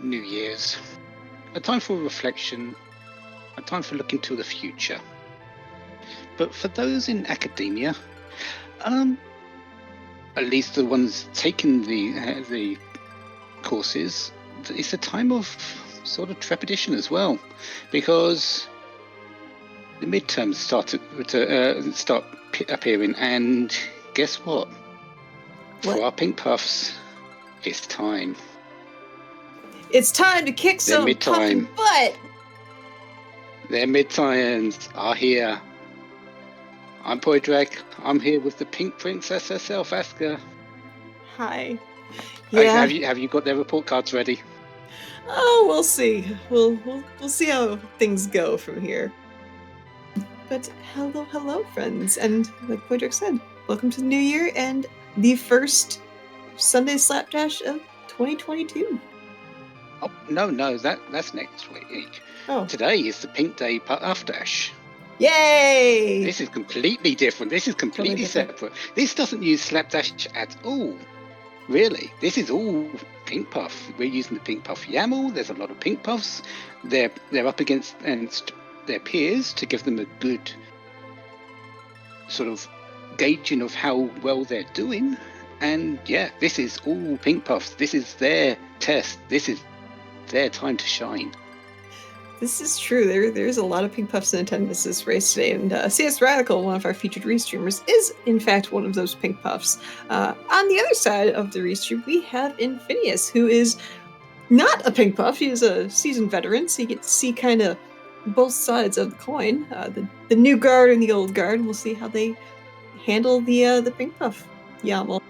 New Year's. A time for reflection, a time for looking to the future. But for those in academia, at least the ones taking the courses, it's a time of sort of trepidation as well, because the midterms start appearing, and guess what? For our pink puffs, it's time. It's time to kick some puffin butt. Their midterms are here. I'm Poidrag. I'm here with the Pink Princess herself, Aska. Hi. Yeah. Have you got their report cards ready? Oh, we'll see. We'll see how things go from here. But hello, friends, and like Poidrag said, welcome to the new year and the first Sunday Slapdash of 2022. Oh no, that's next week. Oh. Today is the Pinkday Puffdash. Yay! This is completely different. This is completely separate. This doesn't use Slapdash at all. Really, this is all Pink Puff. We're using the Pink Puff YAML. There's a lot of Pink Puffs. They're up against their peers to give them a good sort of gauging of how well they're doing. And yeah, this is all Pink Puffs. This is their test. This is their time to shine. This is true. There's a lot of Pink Puffs in attendance this race today, and CS Radical, one of our featured restreamers, is in fact one of those Pink Puffs. On the other side of the restream, we have Infinius, who is not a Pink Puff. He is a seasoned veteran, so you get to see kind of both sides of the coin, the new guard and the old guard, and we'll see how they handle the Pink Puff YAML.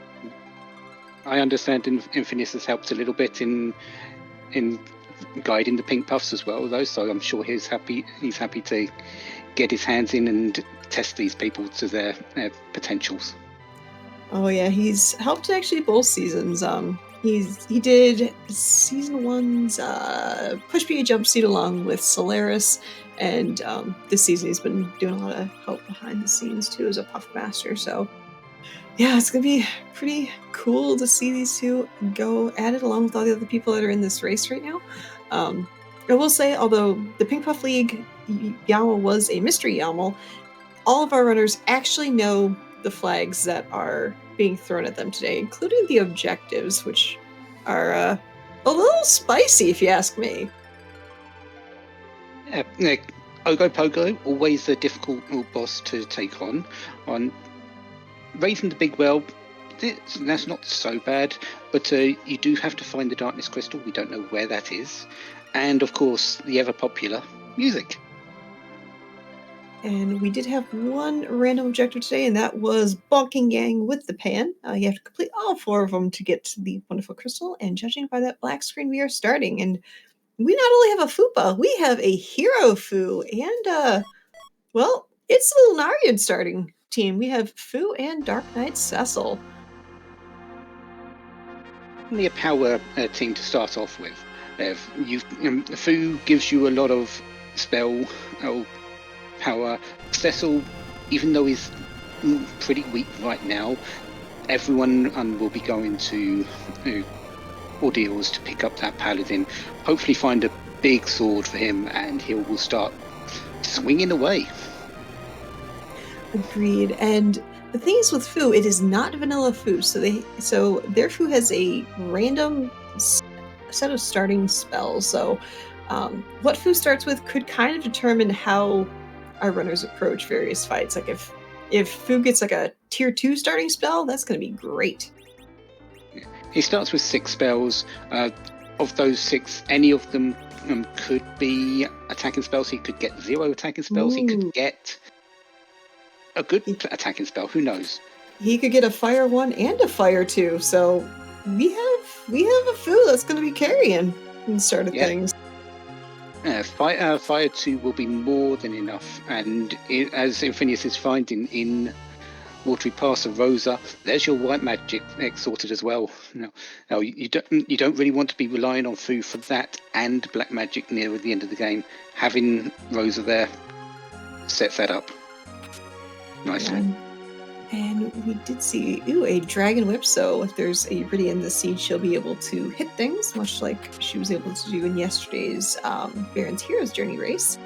I understand Infinius has helped a little bit in guiding the Pink Puffs as well, though, so I'm sure he's happy to get his hands in and test these people to their potentials. Oh yeah, he's helped actually both seasons. He did season 1's Push Me a Jump Seat along with Solaris, and this season he's been doing a lot of help behind the scenes too as a Puff Master. So yeah, it's gonna be pretty cool to see these two go at it along with all the other people that are in this race right now. I will say, although the Pink Puff League YAML was a mystery YAML, all of our runners actually know the flags that are being thrown at them today, including the objectives, which are a little spicy, if you ask me. Yeah, Ogopogo, always a difficult boss to take on. Raising the big well, that's not so bad, but you do have to find the Darkness Crystal. We don't know where that is. And, of course, the ever-popular music. And we did have one random objective today, and that was Bonking Gang with the Pan. You have to complete all 4 of them to get to the wonderful crystal, and judging by that black screen, we are starting. And we not only have a Fupa, we have a Hero Fu, and, well, it's the Lunarian starting team. We have Fu and Dark Knight Cecil. Only a power team to start off with. Fu gives you a lot of spell power. Cecil, even though he's pretty weak right now, everyone will be going to ordeals to pick up that paladin. Hopefully find a big sword for him, and he will start swinging away. Agreed. And the thing is with Fu, it is not vanilla Fu. So their Fu has a random set of starting spells. So what Fu starts with could kind of determine how our runners approach various fights. Like if Fu gets like a tier 2 starting spell, that's going to be great. He starts with 6 spells. Of those 6, any of them could be attacking spells. He could get 0 attacking spells. Ooh. He could get a good attacking spell. Who knows? He could get a fire 1 and a fire 2. So we have a Fu that's going to be carrying in the start of things. Fire 2 will be more than enough, and as Infinius is finding in Watery Pass of Rosa, there's your white magic sorted as well. Now you don't really want to be relying on Fu for that and black magic near the end of the game. Having Rosa there sets that up nicely. And we did see, a dragon whip. So if there's a Riddy in the seed, she'll be able to hit things, much like she was able to do in yesterday's Baron's Heroes Journey race.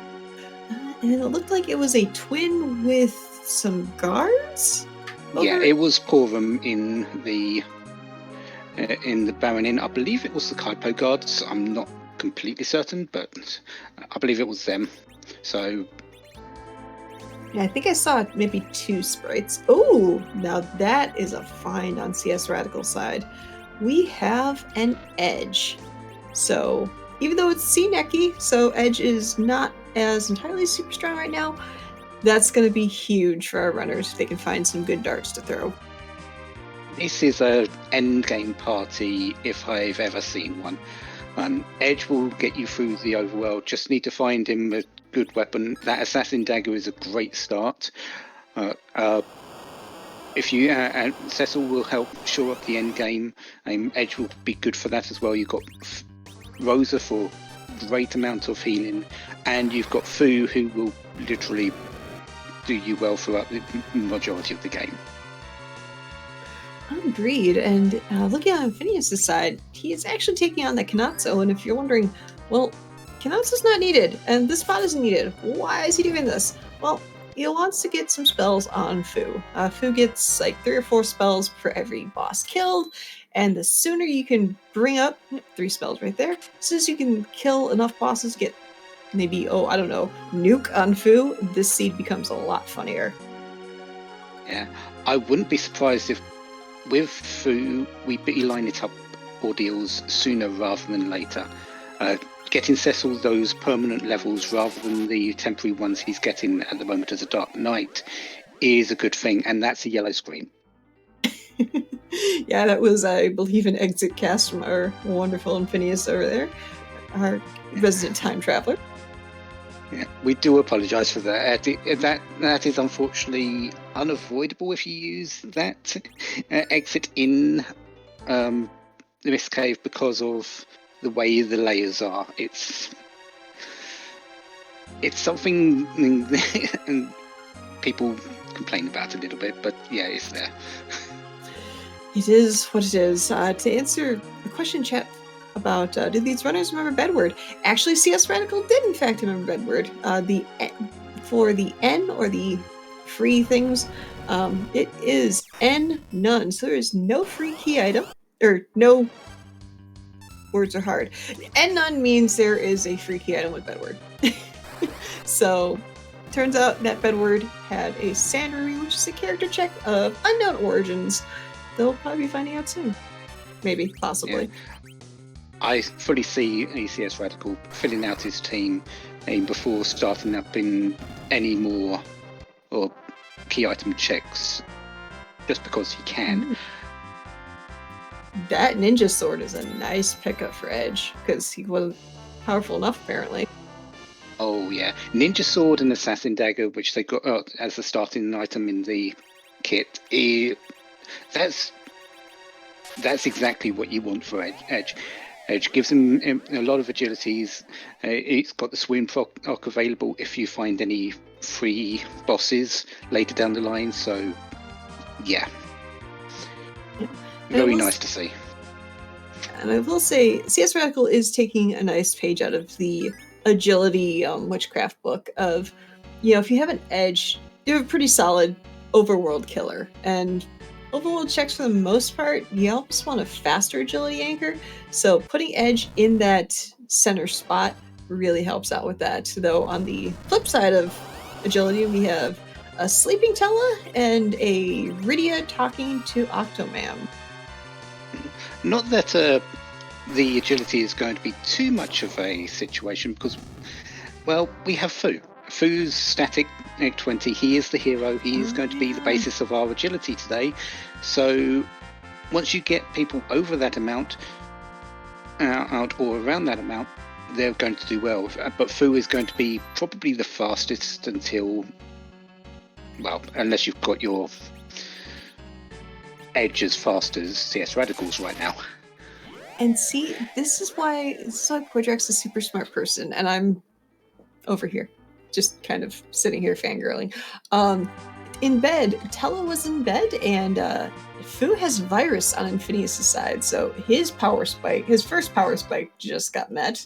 And it looked like it was a twin with some guards. Yeah, it was Porum in the Baron Inn. I believe it was the Kaipo guards. I'm not completely certain, but I believe it was them. So yeah, I think I saw maybe 2 sprites. Oh, now that is a find on CS Radical side. We have an Edge. So even though it's C-necky, so Edge is not as entirely super strong right now, that's going to be huge for our runners if they can find some good darts to throw. This is an endgame party if I've ever seen one. Edge will get you through the overworld. Just need to find him a good weapon. That assassin dagger is a great start. If you Cecil will help shore up the endgame. Edge will be good for that as well. You've got Rosa for great amount of healing, and you've got Fu who will literally do you well throughout the majority of the game. Agreed. And looking on Phineas' side, he is actually taking on the Kanatsu. And if you're wondering, well, Kanatsu's not needed, and this spot isn't needed, why is he doing this? Well, he wants to get some spells on Fu. Fu gets like 3 or 4 spells for every boss killed, and the sooner you can bring up 3 spells right there, as soon as you can kill enough bosses, get maybe, I don't know, nuke on Fu, this seed becomes a lot funnier. Yeah, I wouldn't be surprised if with Fu we beeline it up ordeals sooner rather than later. Getting Cecil those permanent levels rather than the temporary ones he's getting at the moment as a Dark Knight is a good thing, and that's a yellow screen. Yeah, that was, I believe, an exit cast from our wonderful Phineas over there, our resident time traveler. Yeah, we do apologise for that. That is unfortunately unavoidable if you use that exit in the Mist Cave because of the way the layers are. It's something and people complain about a little bit, but yeah, it's there. It is what it is. To answer the question, chat, about do these runners remember Bedward? Actually, CS Radical did in fact remember Bedward. For the N or the free things, it is N none. So there is no free key item, or no. Words are hard. N none means there is a free key item with Bedward. So turns out that Bedward had a Sandry, which is a character check of unknown origins. They'll probably be finding out soon. Maybe, possibly. Yeah. I fully see ACS Radical filling out his team before starting up in any more or key item checks, just because he can. That ninja sword is a nice pickup for Edge, because he wasn't powerful enough, apparently. Oh yeah, ninja sword and assassin dagger, which they got as a starting item in the kit. That's exactly what you want for Edge. Edge gives him a lot of agilities. It's got the swoon proc available if you find any free bosses later down the line. So yeah, very nice to see. And I will say, CS Radical is taking a nice page out of the agility witchcraft book of, if you have an Edge, you have a pretty solid overworld killer. And overworld checks, for the most part, you almost want a faster agility anchor. So putting Edge in that center spot really helps out with that. Though on the flip side of agility, we have a sleeping Tella and a Rydia talking to Octomam. Not that the agility is going to be too much of a situation because, well, we have Fu. Fu's static 20. He is the hero. He is going to be the basis of our agility today. So once you get people over that amount, out or around that amount, they're going to do well. But Fu is going to be probably the fastest until, well, unless you've got your Edge as fast as CS Radicals right now. And see, this is why Quadrex is a super smart person, and I'm over here, just kind of sitting here fangirling. in bed. Tella was in bed, and Fu has virus on Infinius' side, so his first power spike just got met.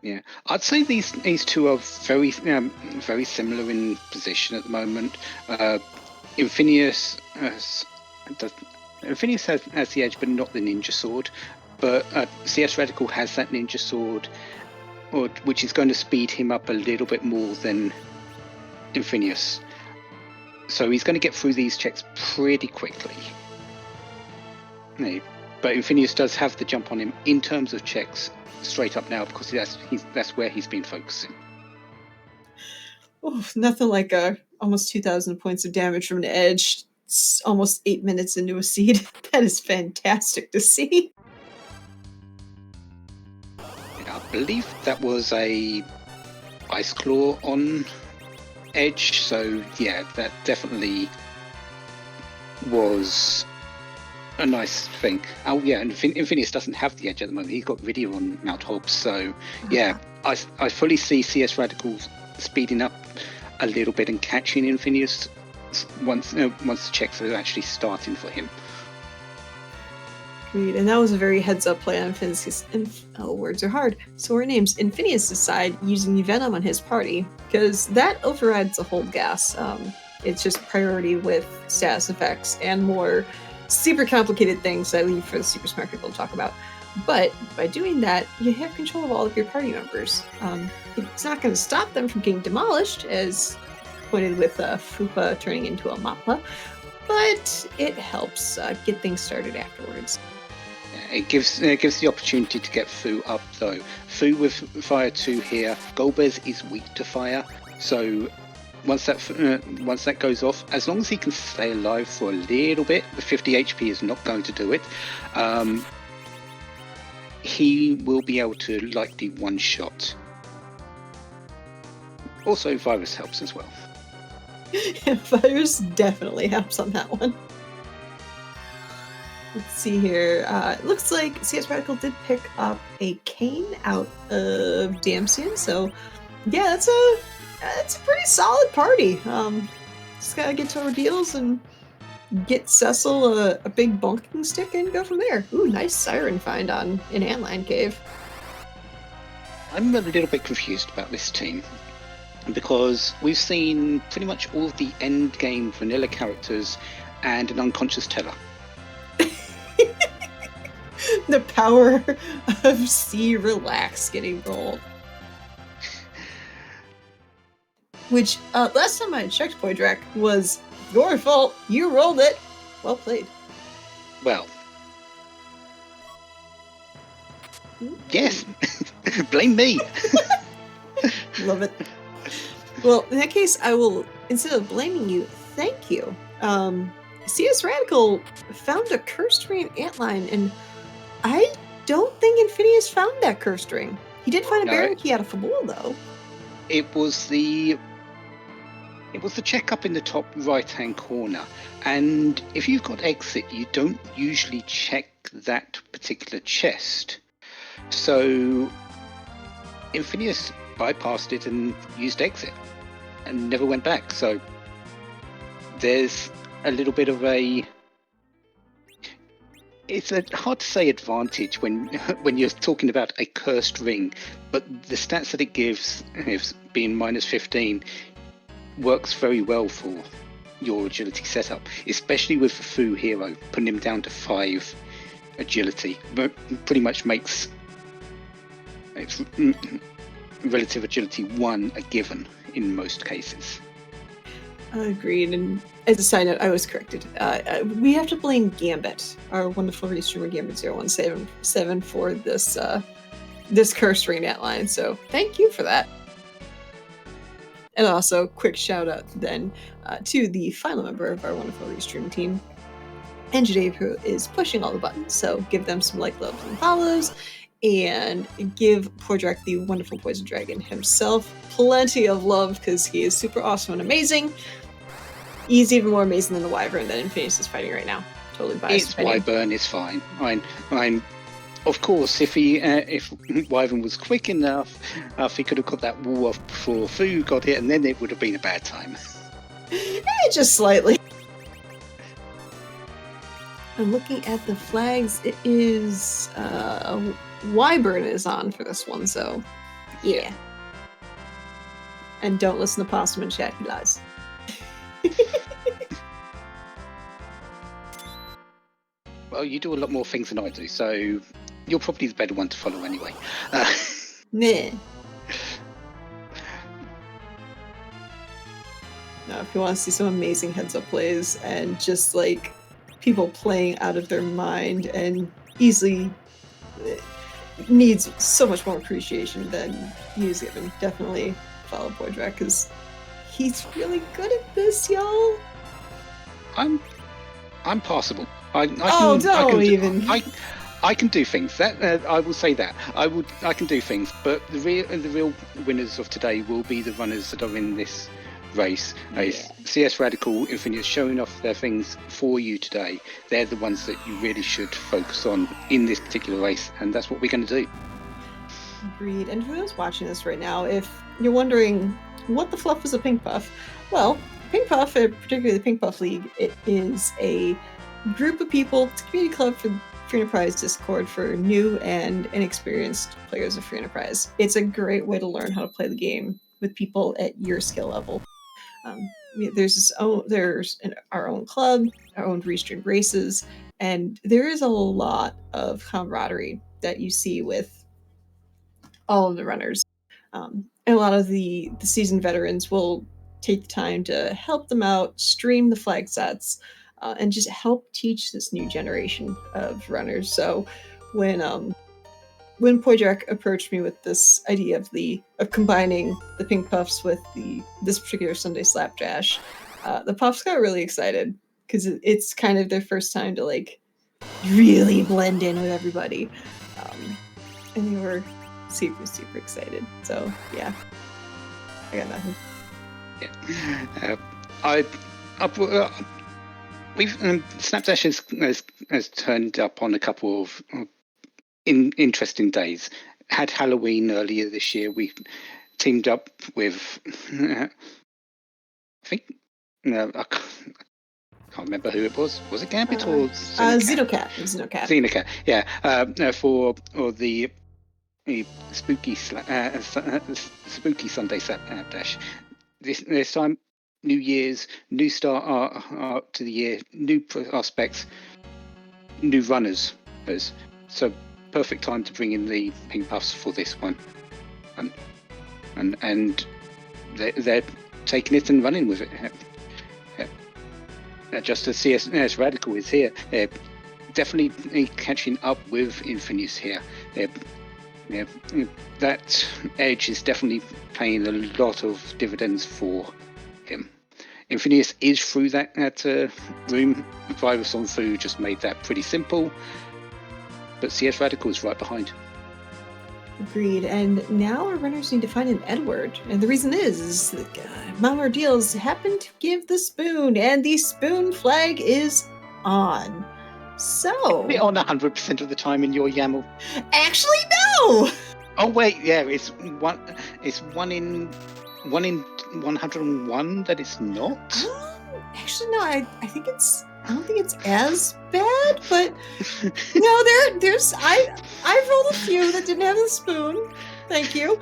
Yeah, I'd say these two are very similar in position at the moment. Infinius has the edge, but not the ninja sword. But CS Radical has that ninja sword, which is going to speed him up a little bit more than Infinius. So he's going to get through these checks pretty quickly. But Infinius does have the jump on him in terms of checks straight up now, because that's where he's been focusing. Oh, nothing like almost 2,000 points of damage from an edge. It's almost 8 minutes into a seed. That is fantastic to see. I believe that was a Ice Claw on edge, so yeah, that definitely was a nice thing. Oh yeah, and Infinius doesn't have the edge at the moment. He's got Vidia on Mount Hobbs, so yeah, I fully see CS Radical speeding up a little bit and catching Infinius once the checks are actually starting for him. Agreed, and that was a very heads-up play on words are hard. So our name's Infinius' side using Venom on his party, because that overrides the hold gas. It's just priority with status effects and more super complicated things I leave for the super smart people to talk about. But by doing that, you have control of all of your party members. It's not going to stop them from getting demolished, as pointed with Fupa turning into a Mappa, but it helps get things started afterwards. It gives the opportunity to get Fu up, though. Fu with Fire 2 here. Golbez is weak to fire, so once that goes off, as long as he can stay alive for a little bit, the 50 HP is not going to do it. He will be able to likely one-shot. Also, Virus helps as well. Virus definitely helps on that one. Let's see here. It looks like CS Radical did pick up a cane out of Damsian, so yeah, that's a pretty solid party. Just gotta get to ordeals and get Cecil a big bonking stick and go from there. Ooh, nice siren find in Antline Cave. I'm a little bit confused about this team, because we've seen pretty much all of the endgame vanilla characters and an unconscious Teller. The power of C Relax getting rolled. Which, last time I checked, Poydrak, was your fault. You rolled it. Well played. Well. Yes. Blame me. Love it. Well, in that case, I will, instead of blaming you, thank you. CS Radical found a cursed ring antline, and I don't think Infinius found that cursed ring. He did find a Baron key out of Fabula, though. It was the check up in the top right-hand corner, and if you've got exit, you don't usually check that particular chest. So Infinius bypassed it and used exit and never went back. So there's a little bit of it's hard to say advantage when you're talking about a cursed ring, but the stats that it gives, being minus 15, works very well for your agility setup, especially with the Fu hero, putting him down to 5 agility. But pretty much makes relative agility 1 a given in most cases. Agreed, and as a side note, I was corrected. We have to blame Gambit, our wonderful restreamer Gambit0177 for this cursed ring outline, so thank you for that. And also, quick shout out then to the final member of our wonderful restream team, Enjade, who is pushing all the buttons, so give them some like, loves, and follows, and give Poydrak, the wonderful Poison Dragon himself, plenty of love, because he is super awesome and amazing. He's even more amazing than the Wyvern that Infinius is fighting right now. Totally biased. It's Wyvern is fine. Of course, if Wyvern was quick enough, he could have got that wall off before Fu got it, and then it would have been a bad time. Just slightly. I'm looking at the flags. It is Wyvern is on for this one, so yeah. And don't listen to Possum in chat, he lies. Well, you do a lot more things than I do, so you're probably the better one to follow anyway. Meh. Now, if you want to see some amazing heads-up plays and just like people playing out of their mind and easily needs so much more appreciation than he's given, definitely follow Podrak because he's really good at this, y'all. I'm passable. I can do things. That I will say that I can do things. But the real winners of today will be the runners that are in this race. CS Radical, Infinite showing off their things for you today. They're the ones that you really should focus on in this particular race, and that's what we're going to do. Agreed. And for those watching this right now, if you're wondering what the fluff is a Pink Puff, well, Pink Puff, particularly the Pink Puff League, it is a group of people. It's a community club for Free Enterprise Discord for new and inexperienced players of Free Enterprise. It's a great way to learn how to play the game with people at your skill level. There's our own club, our own restreamed races, and there is a lot of camaraderie that you see with all of the runners. And a lot of the seasoned veterans will take the time to help them out, stream the flag sets, and just help teach this new generation of runners. So when Podrak approached me with this idea of combining the Pink Puffs with this particular Sunday Slapdash, the Puffs got really excited because it's kind of their first time to like really blend in with everybody, and they were super excited. So yeah, I got nothing. Slapdash has turned up on a couple of interesting days. Had Halloween earlier this year. We teamed up with I can't remember who it was. Was it Gambit or Xenocat? Xenocat, yeah. For the spooky Sunday Slapdash. This time, New Year's, new start to the year, new prospects, new runners. So perfect time to bring in the Pink Puffs for this one, and they're taking it and running with it. Just as CS Radical is here, they're definitely catching up with Infinius here. That edge is definitely paying a lot of dividends for him. Infinius is through that room. Virus on Fu just made that pretty simple, but CS Radical is right behind. Agreed. And now our runners need to find an Edward, and the reason is that Mama Deals happen to give the spoon, and the spoon flag is on. So be on 100% of the time in your YAML. Actually, no. Oh wait, yeah, it's one in 101 that it's not. Actually, no. I don't think it's as bad, but no, there's I rolled a few that didn't have the spoon. Thank you.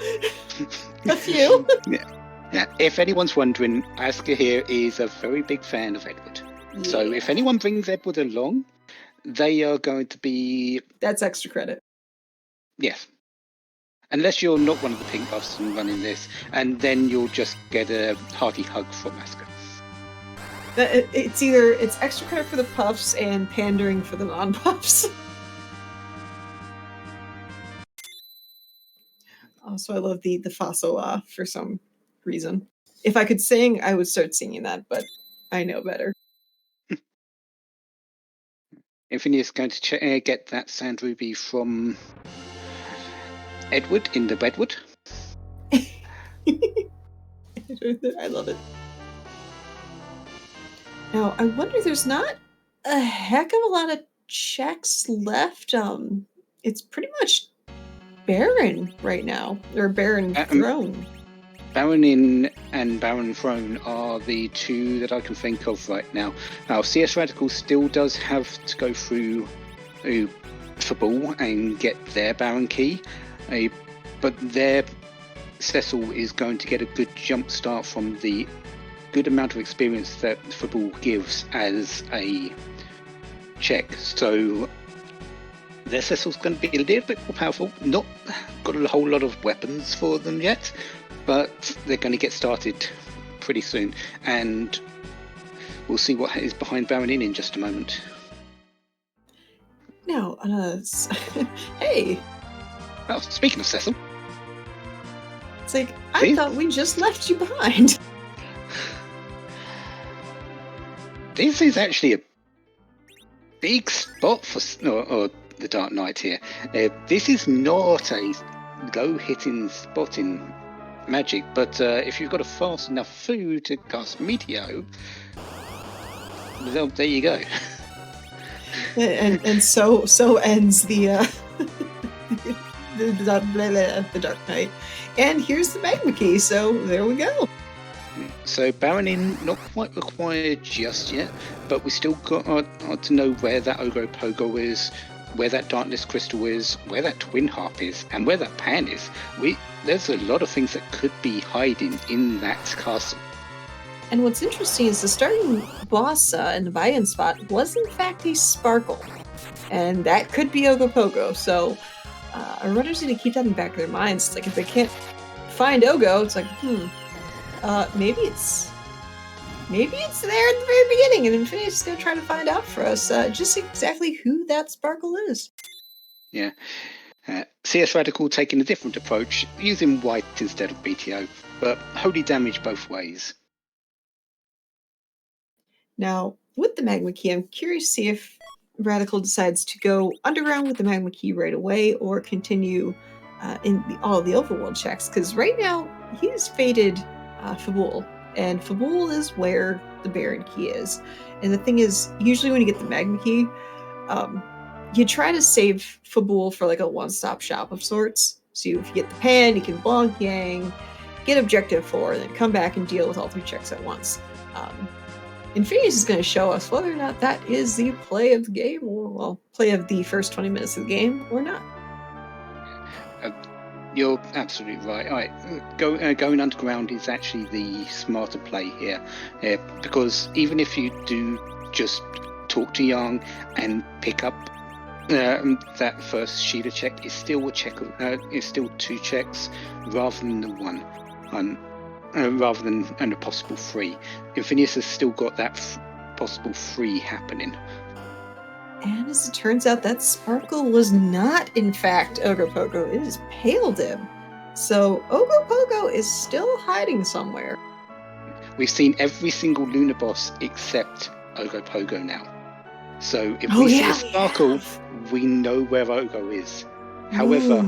A few. Yeah. If anyone's wondering, Aska here is a very big fan of Edward. Yeah. So if anyone brings Edward along, they are going to be... That's extra credit. Yes. Unless you're not one of the Pink Puffs and running this, and then you'll just get a hearty hug from Aska. It's extra credit for the Puffs and pandering for the non-Puffs. Also, I love the Fasola for some reason. If I could sing, I would start singing that, but I know better. Infinity is going to get that Sand Ruby from Edward in the Bedwood. I love it. Now, I wonder, there's not a heck of a lot of checks left. it's pretty much Baron right now, or Baron Throne. Baronin and Baron Throne are the two that I can think of right now. Now, CS Radical still does have to go through Fabul and get their Baron key, but their Cecil is going to get a good jump start from the good amount of experience that Fabul gives as a check. So their Cecil's going to be a little bit more powerful. Not got a whole lot of weapons for them yet, but they're going to get started pretty soon, and we'll see what is behind Baronin in just a moment. Now, hey. Oh, speaking of Cecil. It's like, I thought we just left you behind. This is actually a big spot for the Dark Knight here. This is not a low-hitting spot in Magic, but if you've got a fast enough food to cast Meteo, well, there you go. and so ends the Dark Knight. And here's the Magma Key, so there we go. So Baronin not quite required just yet, but we still got to know where that Ogopogo is, where that Darkness Crystal is, where that Twin Harp is, and where that Pan is. There's a lot of things that could be hiding in that castle. And what's interesting is the starting boss in the buy-in spot was in fact a Sparkle, and that could be Ogopogo. So our runners need to keep that in the back of their minds. It's like if they can't find Ogo, it's like maybe it's there at the very beginning, and Infinity's is going to try to find out for us just exactly who that Sparkle is. Yeah. CS Radical taking a different approach, using white instead of BTO, but holy damage both ways. Now, with the Magma Key, I'm curious to see if Radical decides to go underground with the Magma Key right away, or continue in all the overworld checks, because right now he's fated Fabul, and Fabul is where the Baron Key is. And the thing is, usually when you get the Magma Key, you try to save Fabul for like a one-stop shop of sorts. So if you get the Pan, you can Blanc Yang, get Objective 4, and then come back and deal with all 3 checks at once. Infinius is going to show us whether or not that is the play of the game, or, well, play of the first 20 minutes of the game, or not. You're absolutely right. All right, going underground is actually the smarter play here, because even if you do just talk to Yang and pick up that first Sheila check, is still a check. It's still 2 checks rather than the one, rather than a possible 3. Infinius has still got that possible 3 happening. And as it turns out, that Sparkle was not, in fact, Ogopogo. It is Pale Dim. So Ogopogo is still hiding somewhere. We've seen every single Lunar boss except Ogopogo now. So if we see a Sparkle, we know where Ogo is. However,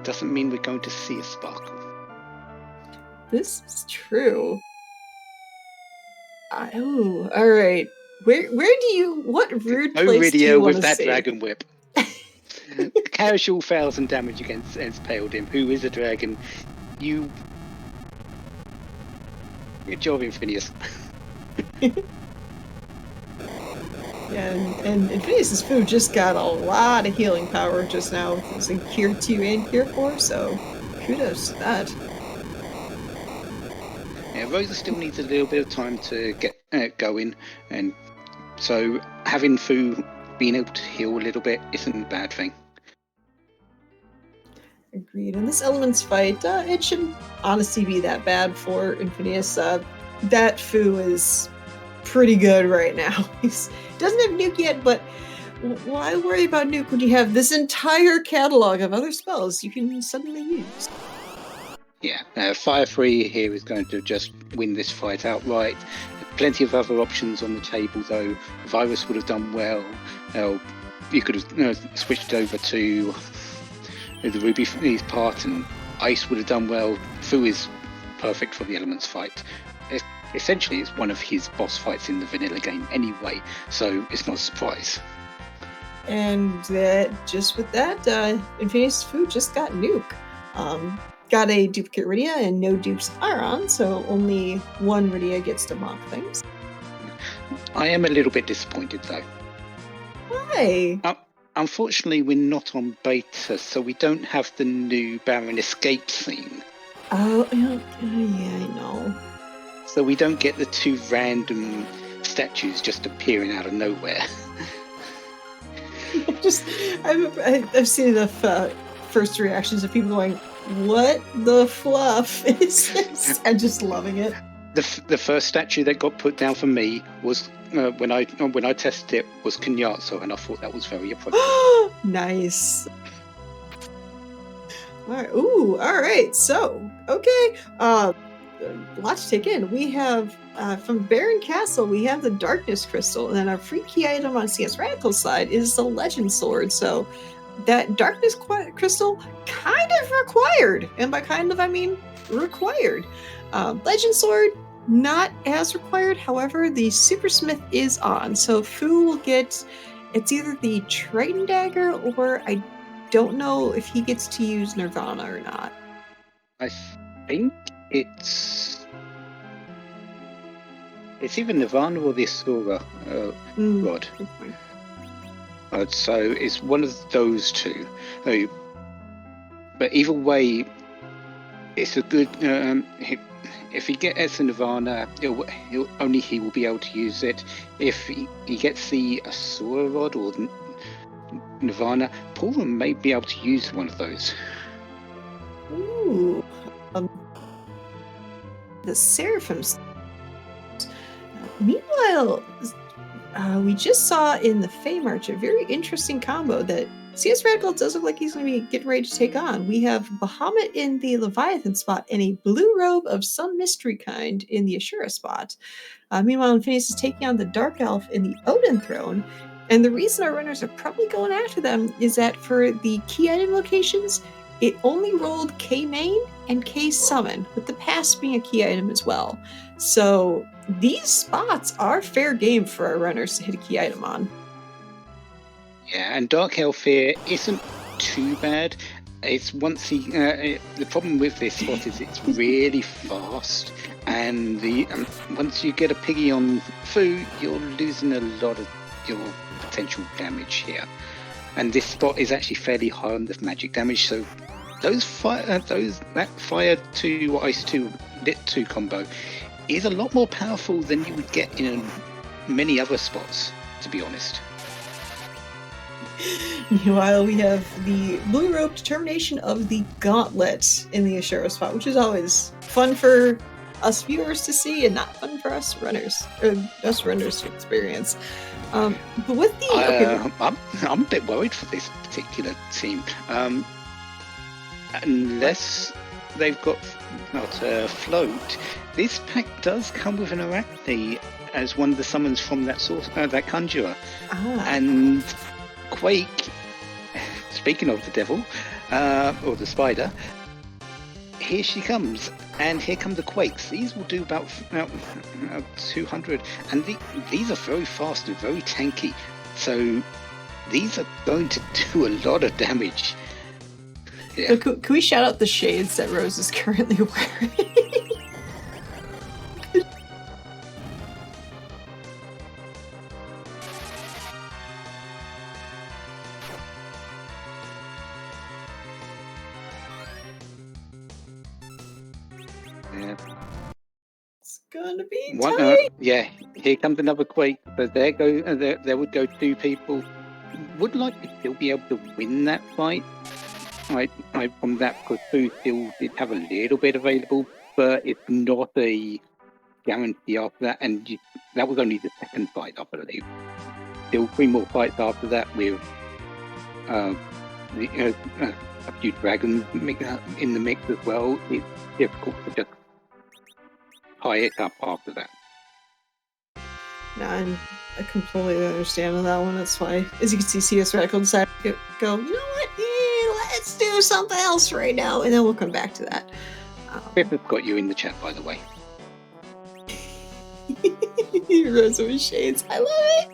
doesn't mean we're going to see a Sparkle. This is true. Oh, all right. Where do you? What rude place do you want to see? with that dragon whip. Casual fails and damage against Pale Dim, who is a dragon. Good job, Infinius. Yeah, and Infinius' food just got a lot of healing power just now, using Cure 2 and Cure 4, so kudos to that. Yeah, Rosa still needs a little bit of time to get going, and so having Fu being able to heal a little bit isn't a bad thing. Agreed. In this Elements fight, it shouldn't honestly be that bad for Infinius. That Fu is pretty good right now. He doesn't have Nuke yet, but why worry about Nuke when you have this entire catalog of other spells you can suddenly use? Yeah, Fire 3 here is going to just win this fight outright. Plenty of other options on the table, though. Virus would have done well. You could have switched over to the Ruby's part, and Ice would have done well. Fu is perfect for the Elements fight. Essentially, it's one of his boss fights in the vanilla game anyway, so it's not a surprise. And just with that, Infinite's food just got nuke. Got a duplicate Rydia, and no dupes are on, so only one Rydia gets to mock things. I am a little bit disappointed though. Why? Unfortunately, we're not on beta, so we don't have the new Baron escape scene. Oh, yeah, I know. So we don't get the two random statues just appearing out of nowhere. I've seen enough first reactions of people going, "What the fluff is this?" I'm just loving it. The first statue that got put down for me was when I tested it was Kunyatso, and I thought that was very appropriate. Nice. All right. Ooh. All right. So, okay. Lot to take in. We have from Baron Castle, we have the Darkness Crystal, and then our free key item on CS Radical's side is the Legend Sword. So that Darkness Crystal kind of required, and by kind of I mean required. Legend Sword not as required. However, the Supersmith is on, so Fu will get. It's either the Triton Dagger, or I don't know if he gets to use Nirvana or not. I think it's either Nirvana or the Asura rod. So it's one of those two. But either way, it's a good. If he gets a Nirvana, only he will be able to use it. If he gets the Asura rod or Nirvana, Paul may be able to use one of those. Ooh. The Seraphim. Meanwhile, we just saw in the Fey March a very interesting combo that CS Radical does look like he's going to be getting ready to take on. We have Bahamut in the Leviathan spot and a blue robe of some mystery kind in the Ashura spot. Meanwhile, Infinity is taking on the Dark Elf in the Odin throne. And the reason our runners are probably going after them is that for the key item locations, it only rolled K main and K summon, with the pass being a key item as well. So these spots are fair game for our runners to hit a key item on. Yeah, and Dark Elf here isn't too bad. It's once the problem with this spot is it's really fast, and once you get a piggy on Fu, you're losing a lot of your potential damage here. And this spot is actually fairly high on the magic damage, so that fire 2 ice 2 lit 2 combo is a lot more powerful than you would get in many other spots, to be honest. Meanwhile, we have the blue robe determination of the Gauntlet in the Ashura spot, which is always fun for us viewers to see and not fun for us runners to experience. But with the I'm a bit worried for this particular team, unless they've got float. This pack does come with an Arachne as one of the summons from that source, that conjurer, and Quake. Speaking of the devil or the spider, here she comes. And here come the Quakes. These will do about 200. And these are very fast and very tanky. So these are going to do a lot of damage. Yeah. So can we shout out the shades that Rose is currently wearing? It's gonna be tight. Yeah, here comes another Quake. But there would go 2 people. Would like to still be able to win that fight. From that, because Fu still did have a little bit available, but it's not a guarantee after that. And that was only the second fight, I believe. Still 3 more fights after that with a few dragons in the mix as well. It's difficult to just tie it up after that. No, I completely understand on that one. That's why, as you can see, CS Radical decided to go, you know what? Let's do something else right now, and then we'll come back to that. Pip has got you in the chat, by the way. Rose with shades. I love it.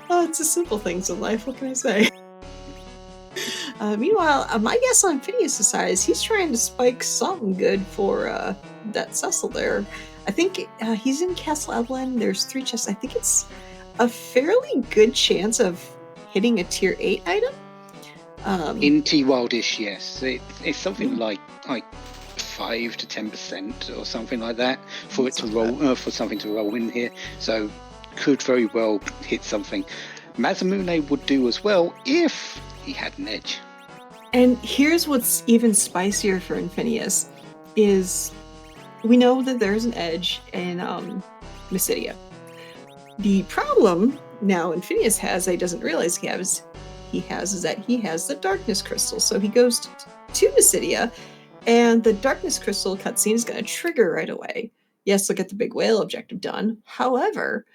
Oh, it's the simple things in life. What can I say? Meanwhile, my guess on Phineas' side is he's trying to spike something good for that Cecil there. I think he's in Castle Evelyn. There's 3 chests. I think it's a fairly good chance of hitting a tier 8 item. In T-Wildish, yes. It's something like 5 to 10% or something like that for it to roll, for something to roll in here. So could very well hit something. Masamune would do as well if he had an edge. And here's what's even spicier for Infinius is we know that there's an edge in Mysidia. The problem now Infinius has that he doesn't realize he has is that he has the darkness crystal. So he goes to Mysidia, and the darkness crystal cutscene is going to trigger right away. Yes, look at the big whale objective done. However,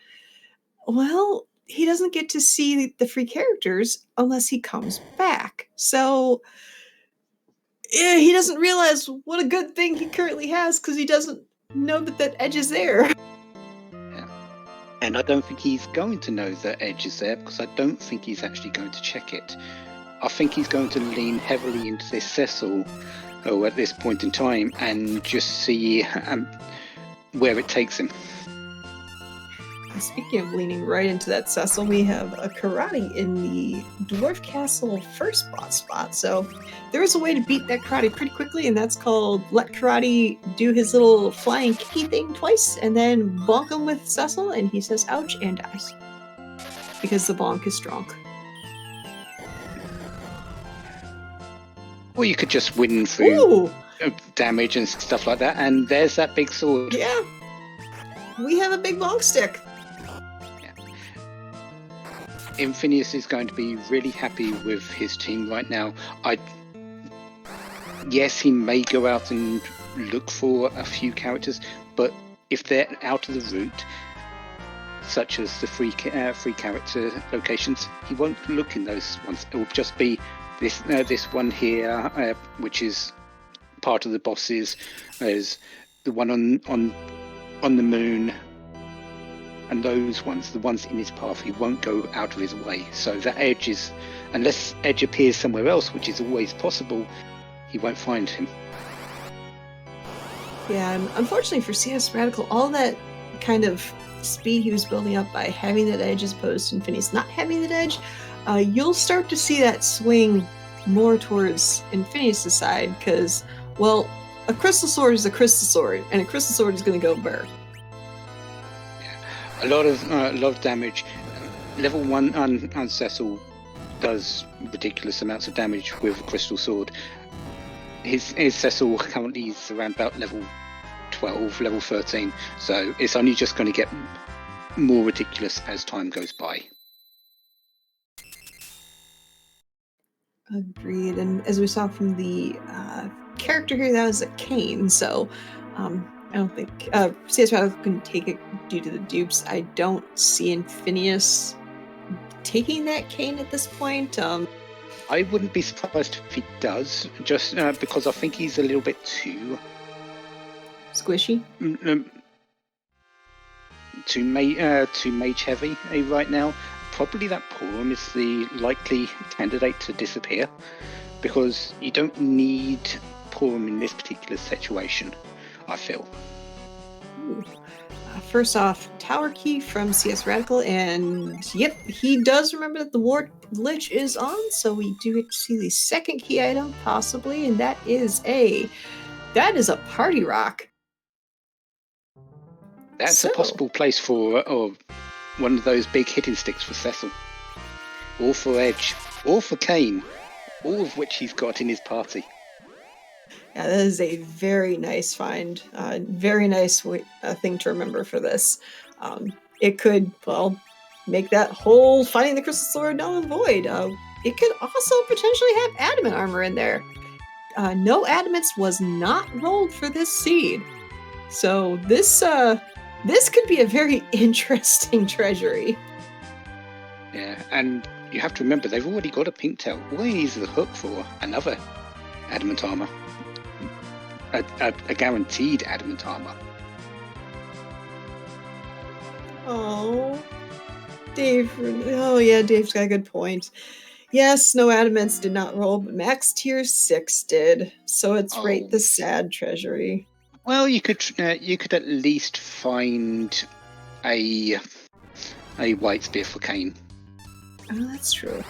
well, he doesn't get to see the free characters unless he comes back. So he doesn't realize what a good thing he currently has because he doesn't know that edge is there. Yeah. And I don't think he's going to know that edge is there because I don't think he's actually going to check it. I think he's going to lean heavily into this Cecil at this point in time and just see where it takes him. Speaking of leaning right into that Cecil, we have a karate in the Dwarf Castle first boss spot. So there is a way to beat that karate pretty quickly, and that's called let karate do his little flying kicky thing twice, and then bonk him with Cecil, and he says ouch and dies. Because the bonk is strong. Or you could just win through damage and stuff like that, and there's that big sword. Yeah. We have a big bonk stick. Infinius is going to be really happy with his team right now. Yes, he may go out and look for a few characters, but if they're out of the route, such as the free character locations, he won't look in those ones. It will just be this one here, which is part of the bosses. There's the one on the moon. And those ones, the ones in his path, he won't go out of his way. So that edge is, unless edge appears somewhere else, which is always possible, he won't find him. Yeah, and unfortunately for CS Radical, all that kind of speed he was building up by having that edge as opposed to Infinius not having that edge, you'll start to see that swing more towards Infinius' side because, well, a crystal sword is a crystal sword, and a crystal sword is going to go burr. A lot of damage. Level 1 on Cecil does ridiculous amounts of damage with a crystal sword. His Cecil currently is around about level 12, level 13, so it's only just going to get more ridiculous as time goes by. Agreed, and as we saw from the character here, that was a cane, so I don't think CS Radical can take it due to the dupes. I don't see Infinius taking that cane at this point. I wouldn't be surprised if he does, just because I think he's a little bit too squishy, too mage heavy right now. Probably that Purim is the likely candidate to disappear because you don't need Purim in this particular situation, I feel. First off, tower key from CS Radical, and yep, he does remember that the ward glitch is on, so we do get to see the second key item possibly, and that is a party rock. That's a possible place for one of those big hitting sticks for Cecil, or for Edge, or for Kane, all of which he's got in his party. Yeah, that is a very nice find. Very nice thing to remember for this. It could, well, make that whole finding the crystal sword null and void. It could also potentially have adamant armor in there. No adamants was not rolled for this seed. So this could be a very interesting treasury. Yeah, and you have to remember, they've already got a pink tail. All they need is the hook for another adamant armor. A guaranteed adamant armor. Oh. Dave. Oh yeah, Dave's got a good point. Yes, no adamants did not roll, but max tier 6 did. So it's right the sad treasury. Well, you could at least find a white spear for Kane. Oh, that's true.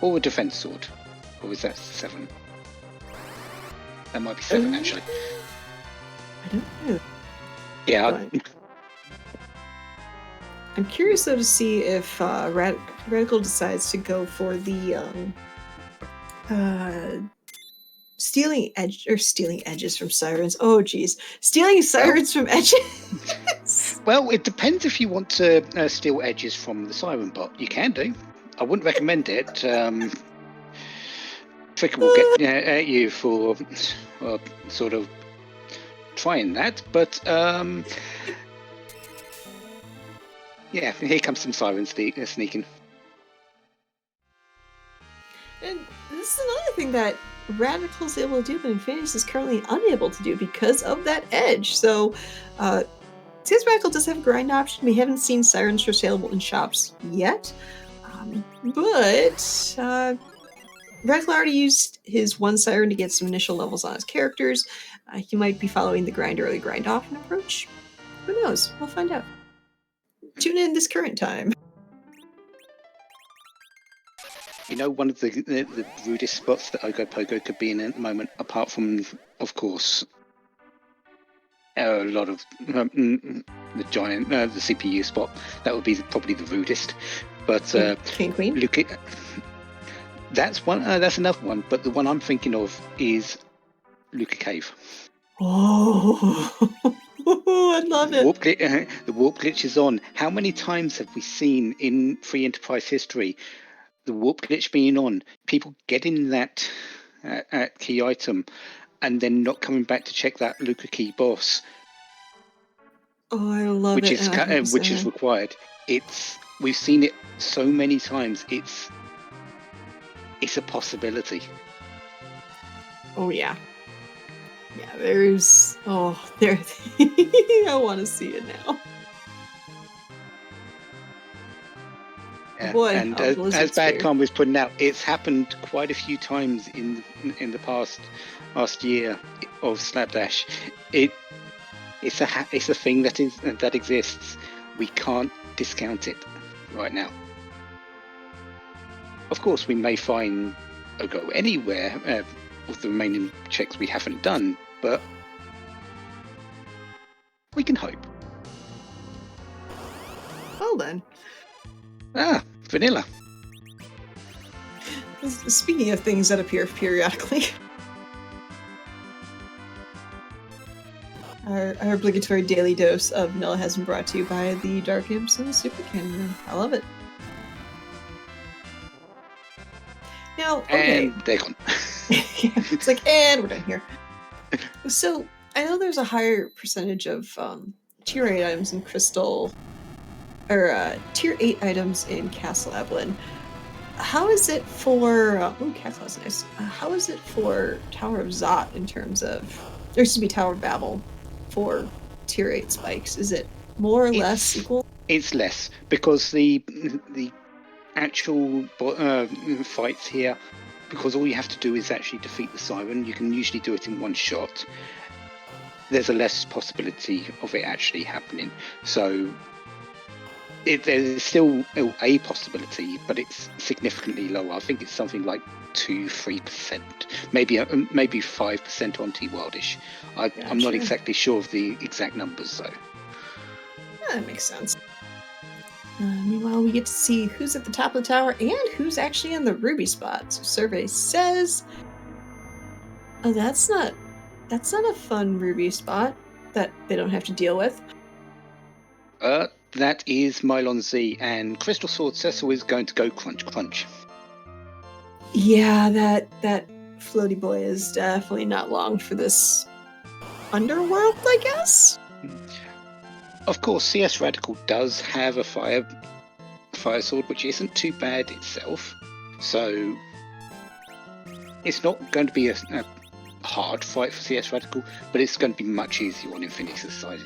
Or a defense sword. Or is that 7? That might be 7 actually. I don't know. Yeah. I'm curious though to see if Radical decides to go for the stealing edges from sirens. Oh geez, stealing sirens from edges. Well, it depends if you want to steal edges from the siren bot. You can do. I wouldn't recommend it. Fricker will get at you for sort of trying that, but yeah, here comes some sirens sneaking. And this is another thing that Radical's able to do, but Infinity is currently unable to do because of that edge. So, since Radical does have a grind option, we haven't seen sirens for saleable in shops yet. But Radical already used his one siren to get some initial levels on his characters. He might be following the grind early, grind often approach. Who knows? We'll find out. Tune in this current time. You know, one of the rudest spots that Ogopogo could be in at the moment, apart from, of course, a lot of the giant, the CPU spot, that would be probably the rudest. But King Queen. Look at that's one. That's another one. But the one I'm thinking of is Luca Cave. Oh, I love it. The warp glitch is on. How many times have we seen in Free Enterprise history the warp glitch being on? People getting that key item and then not coming back to check that Luca key boss. Oh, I love which it. Which is required. We've seen it so many times. It's a possibility. Oh yeah. Yeah, there's there I want to see it now. Yeah. Boy, and as Bad Karma was putting out, it's happened quite a few times in the past year of Slapdash. It's a thing that exists. We can't discount it right now. Of course, we may find Ogo anywhere of the remaining checks we haven't done, but we can hope. Well then. Vanilla. Speaking of things that appear periodically, our obligatory daily dose of vanilla has been brought to you by the Dark Imps and the Super Cannon. I love it. Now, okay. And they're gone. It's like, and we're done here. So, I know there's a higher percentage of tier 8 items in Crystal, or tier 8 items in Castle Evelyn. How is it for... Castle is nice. How is it for Tower of Zot in terms of... There used to be Tower of Babel for tier 8 spikes. Is it more or less equal? It's less, because the actual fights here, because all you have to do is actually defeat the siren. You can usually do it in one shot. There's a less possibility of it actually happening. So there's still a possibility, but it's significantly lower. I think it's something like 2-3%, maybe 5% on T-Wildish. I'm not exactly sure of the exact numbers, though. That makes sense. Meanwhile, we get to see who's at the top of the tower and who's actually in the ruby spot. So survey says, oh, that's not a fun ruby spot that they don't have to deal with. That is Mylon Z, and Crystal Sword Cecil is going to go crunch crunch. Yeah, that floaty boy is definitely not long for this underworld, I guess. Of course, CS Radical does have a fire sword, which isn't too bad itself. So it's not going to be a hard fight for CS Radical, but it's going to be much easier on Infinix's side.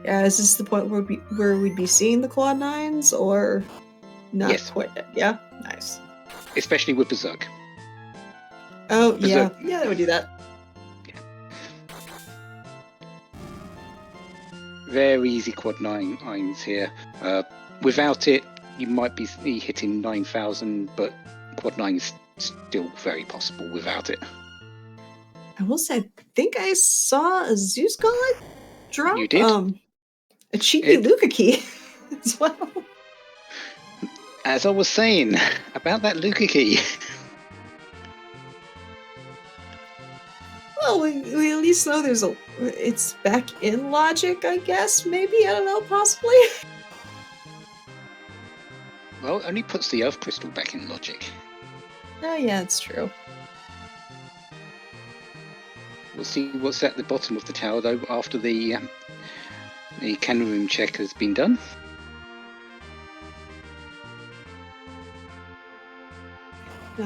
Is this the point where we'd be seeing the Quad 9s, or not Yes. quite yet? Yeah? Nice. Especially with Berserk. Oh, Berserk. yeah, they would do that. Very easy Quad 9s here. Without it, you might be hitting 9,000, but Quad 9 is still very possible without it. I will say, I think I saw a Zeus Gauntlet drop. You did? A cheeky Luca key as well. As I was saying about that Luca key. Well, we at least know it's back in Logic, I guess, maybe? I don't know, possibly? Well, it only puts the Earth Crystal back in Logic. Oh, yeah, it's true. We'll see what's at the bottom of the tower, though, after the cannon room check has been done.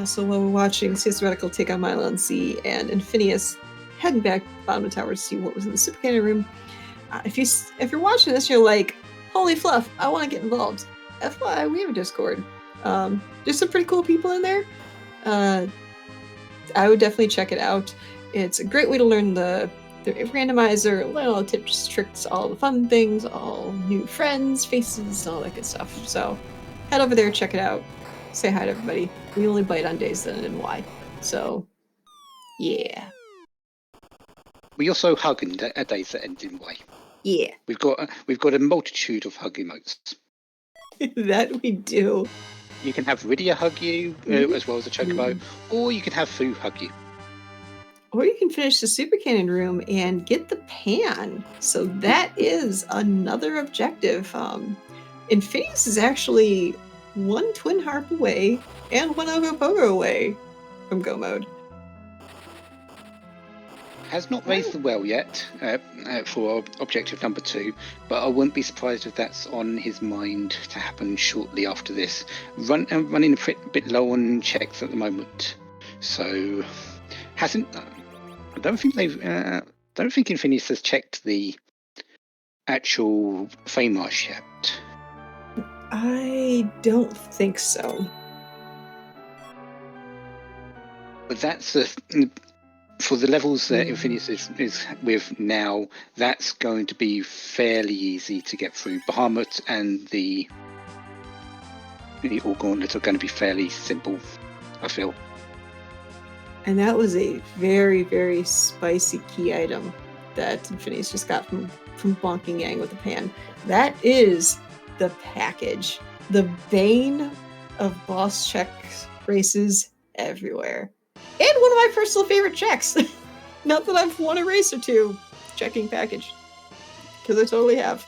So while we're watching CS Radical take on Mylon C and Infinius heading back bottom of the tower to see what was in the super cannon room, if you're watching this, you're like, holy fluff, I want to get involved. FYI, we have a Discord. There's some pretty cool people in there. I would definitely check it out. It's a great way to learn the randomizer, learn all the tips, tricks, all the fun things, all new friends, faces, all that good stuff. So head over there, check it out. Say hi to everybody. We only bite on days that end in Y. So, yeah. We also hug at days that end in Y. Yeah. We've got a multitude of hug emotes. That we do. You can have Rydia hug you, as well as a Chocobo, or you can have Fu hug you. Or you can finish the super cannon room and get the pan. So that is another objective. Infinius is actually one Twin Harp away and one Ogopogo away from Go Mode. Has not raised the well yet for objective number 2, but I wouldn't be surprised if that's on his mind to happen shortly after this. Running a bit low on checks at the moment, so hasn't. I don't think Infinius has checked the actual Fame Marsh yet. I don't think so. But that's for the levels that Infinius is with now, that's going to be fairly easy to get through. Bahamut and the All Gauntlet are going to be fairly simple, I feel. And that was a very, very spicy key item that Infinius just got from bonking Yang with the pan. That is the package. The bane of boss check races everywhere. And one of my personal favorite checks. Not that I've won a race or two checking package. Because I totally have.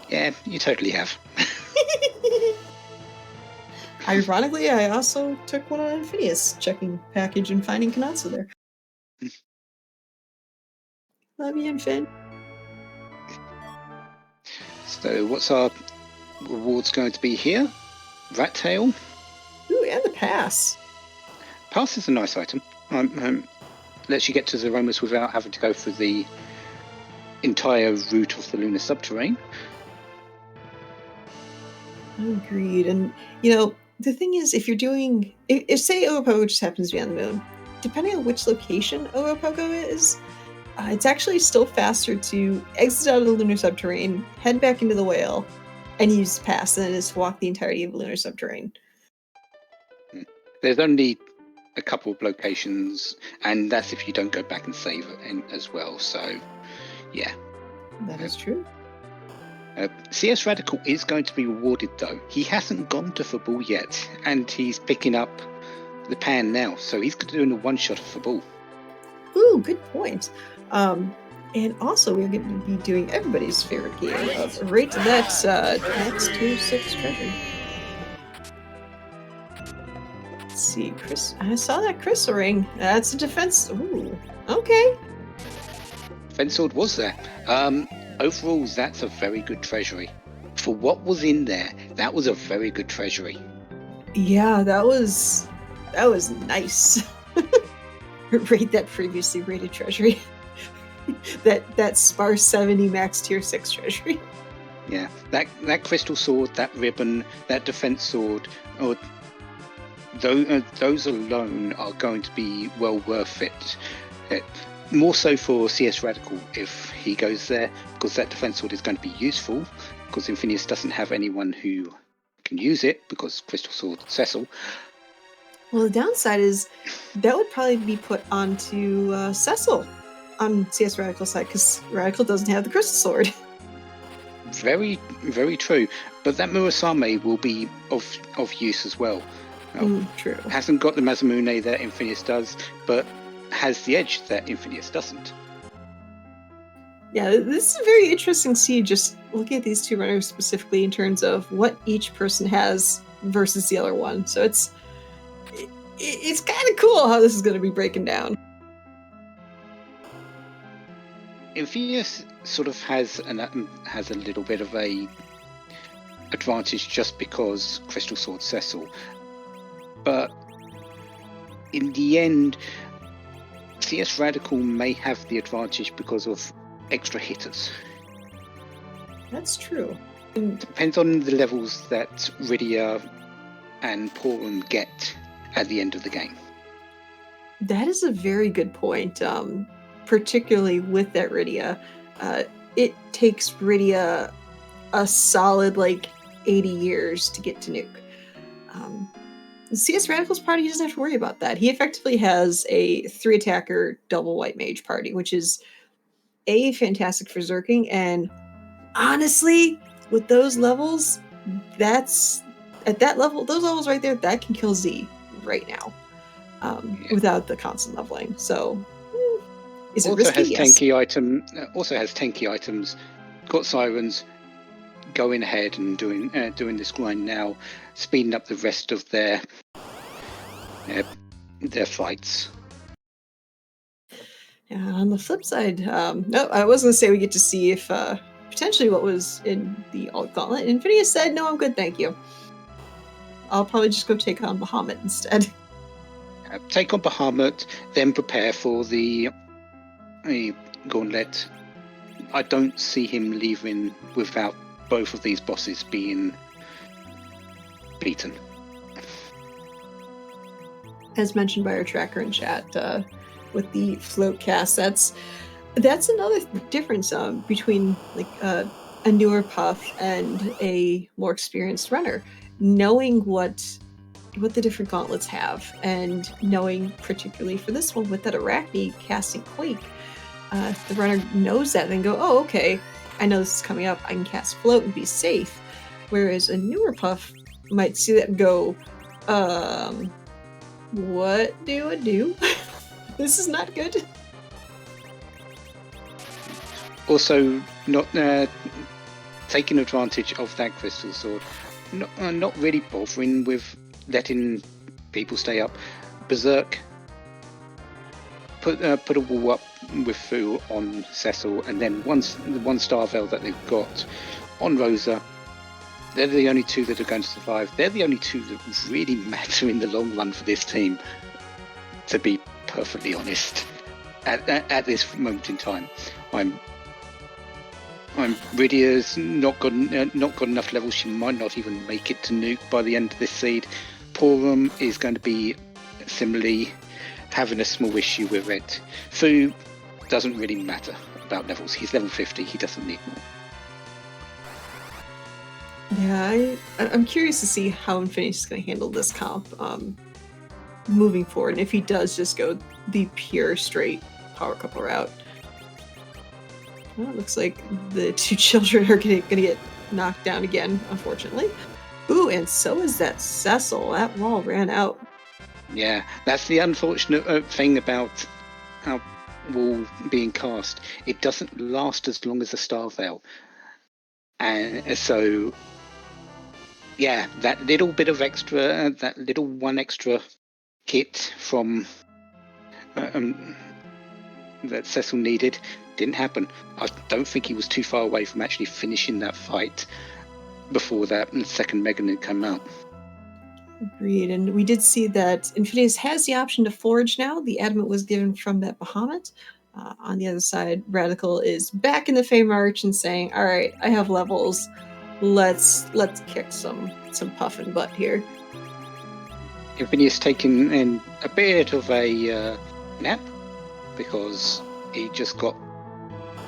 Yeah, you totally have. Ironically, I also took one on Infinius, checking package and finding Kanatsu there. Love you, Infin. So what's our rewards going to be here? Rat tail. Ooh, and the pass. Pass is a nice item. Lets you get to Zeromus without having to go through the entire route of the Lunar subterrain. Agreed. And, the thing is, if you're doing... If say Ogopogo just happens to be on the moon, depending on which location Ogopogo is, it's actually still faster to exit out of the Lunar subterrain, head back into the whale, and use the pass than it is to walk the entirety of the Lunar subterrain. There's only a couple of locations, and that's if you don't go back and save it as well. So, yeah. That is true. CS Radical is going to be rewarded, though. He hasn't gone to Fabul yet, and he's picking up the pan now, so he's doing a one-shot of Fabul. Ooh, good point. And also, we're going to be doing everybody's favorite game of Rate That Next to 6 Treasure. Let's see, Chris. I saw that crystal ring. That's a defense. Ooh, okay. Fence sword was there. Overall, that's a very good treasury. For what was in there, that was a very good treasury. Yeah, that was nice. Rate that previously rated treasury. that sparse 70 max tier 6 treasury. Yeah, that crystal sword, that ribbon, that defense sword, or those alone are going to be well worth it. More so for CS Radical if he goes there, because that defense sword is going to be useful, because Infinius doesn't have anyone who can use it, because Crystal Sword Cecil. Well, the downside is that would probably be put onto Cecil on CS Radical side, because Radical doesn't have the Crystal Sword. Very, very true. But that Murasame will be of use as well. True. Hasn't got the Masamune that Infinius does, but has the edge that Infinius doesn't. Yeah, this is a very interesting to see, just looking at these two runners specifically in terms of what each person has versus the other one. So it's kind of cool how this is going to be breaking down. Infinius sort of has a little bit of a advantage just because Crystal Sword Cecil, but in the end, CS Radical may have the advantage because of extra hitters. That's true. Depends on the levels that Rydia and Porum get at the end of the game. That is a very good point, particularly with that Rydia. It takes Rydia a solid 80 years to get to nuke. CS Radical's party, he doesn't have to worry about that. He effectively has a 3-attacker double white mage party, which is fantastic for zerking, and honestly, with those levels, those levels right there, that can kill Z right now, without the constant leveling. So, is it also risky? Has yes. Also has tanky items. Got sirens. Going ahead and doing this grind now, speeding up the rest of their fights. Yeah, on the flip side, no, I was going to say we get to see if potentially what was in the Gauntlet. Infinius said, "No, I'm good, thank you. I'll probably just go take on Bahamut instead." Take on Bahamut, then prepare for the Gauntlet. I don't see him leaving without both of these bosses being beaten. As mentioned by our tracker in chat, with the float cast, that's another difference between a newer puff and a more experienced runner. Knowing what the different gauntlets have, and knowing particularly for this one with that Arachne casting Quake, the runner knows that and then go, oh, okay, I know this is coming up, I can cast Float and be safe. Whereas a newer puff might see that and go, what do I do? This is not good. Also, not taking advantage of that crystal sword, not really bothering with letting people stay up. Berserk, put a wall up with Fu on Cecil, and then the one star veil that they've got on Rosa. They're the only two that are going to survive. They're the only two that really matter in the long run for this team, to be perfectly honest. At this moment in time, Rydia's not got enough levels. She might not even make it to nuke by the end of this seed. Porum is going to be similarly having a small issue with it. Fu doesn't really matter about levels. He's level 50. He doesn't need more. Yeah, I'm curious to see how Infinius is going to handle this comp moving forward, and if he does just go the pure straight power couple route. Well, it looks like the two children are going to get knocked down again, unfortunately. Ooh, and so is that Cecil. That wall ran out. Yeah, that's the unfortunate thing about our wall being cast. It doesn't last as long as the Star Veil. And so, yeah, that little bit of extra, that little one extra hit from that Cecil needed didn't happen. I don't think he was too far away from actually finishing that fight before that second Mega Nuke came out. Agreed, and we did see that Infinius has the option to forge now. The adamant was given from that Bahamut. On the other side, Radical is back in the Fey March and saying, "All right, I have levels. Let's kick some puffin butt here." Infinius taking in a bit of a nap because he just got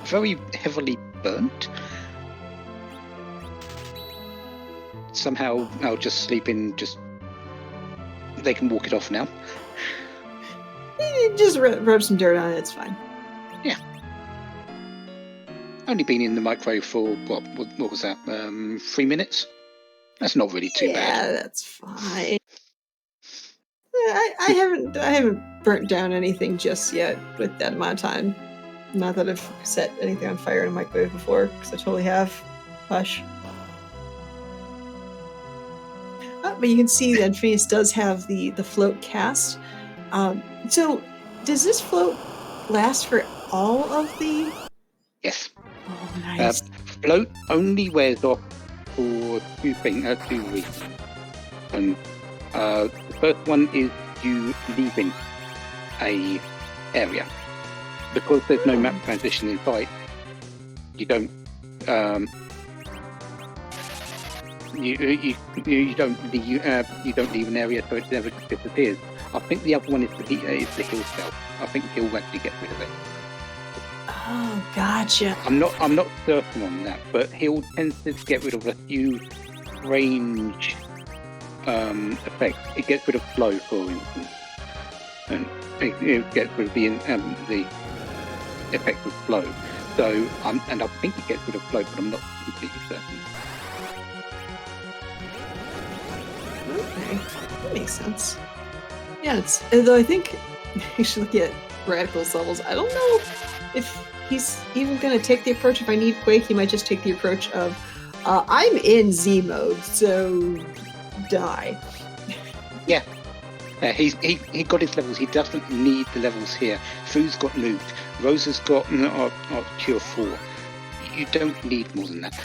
very heavily burnt. Somehow I'll just sleep in. Just they can walk it off now. Just rub some dirt on it. It's fine. Yeah. Only been in the microwave for what was that? 3 minutes. That's not really too bad. Yeah, that's fine. I haven't burnt down anything just yet with that amount of time. Not that I've set anything on fire in a microwave before, because I totally have. Hush. But you can see that Phineas does have the float cast. So, does this float last for all of the? Yes. Oh, nice. Float only wears off for 2 weeks. And the first one is you leaving a area. Because there's no map transition in sight, you don't you don't leave an area, so it never disappears. I think the other one is the hill spell. I think he'll actually get rid of it. Oh, gotcha. I'm not certain on that, but he'll tend to get rid of a few range effects. It gets rid of flow, for instance, and it gets rid of the effect of flow. So, and I think it gets rid of flow, but I'm not completely certain. Okay, that makes sense. Yeah, although I think you should look at Radical's levels. I don't know if he's even going to take the approach. If I need Quake, he might just take the approach of, I'm in Z mode, so die. Yeah. He got his levels. He doesn't need the levels here. Foo's got loot. Rosa's got Cure 4. You don't need more than that.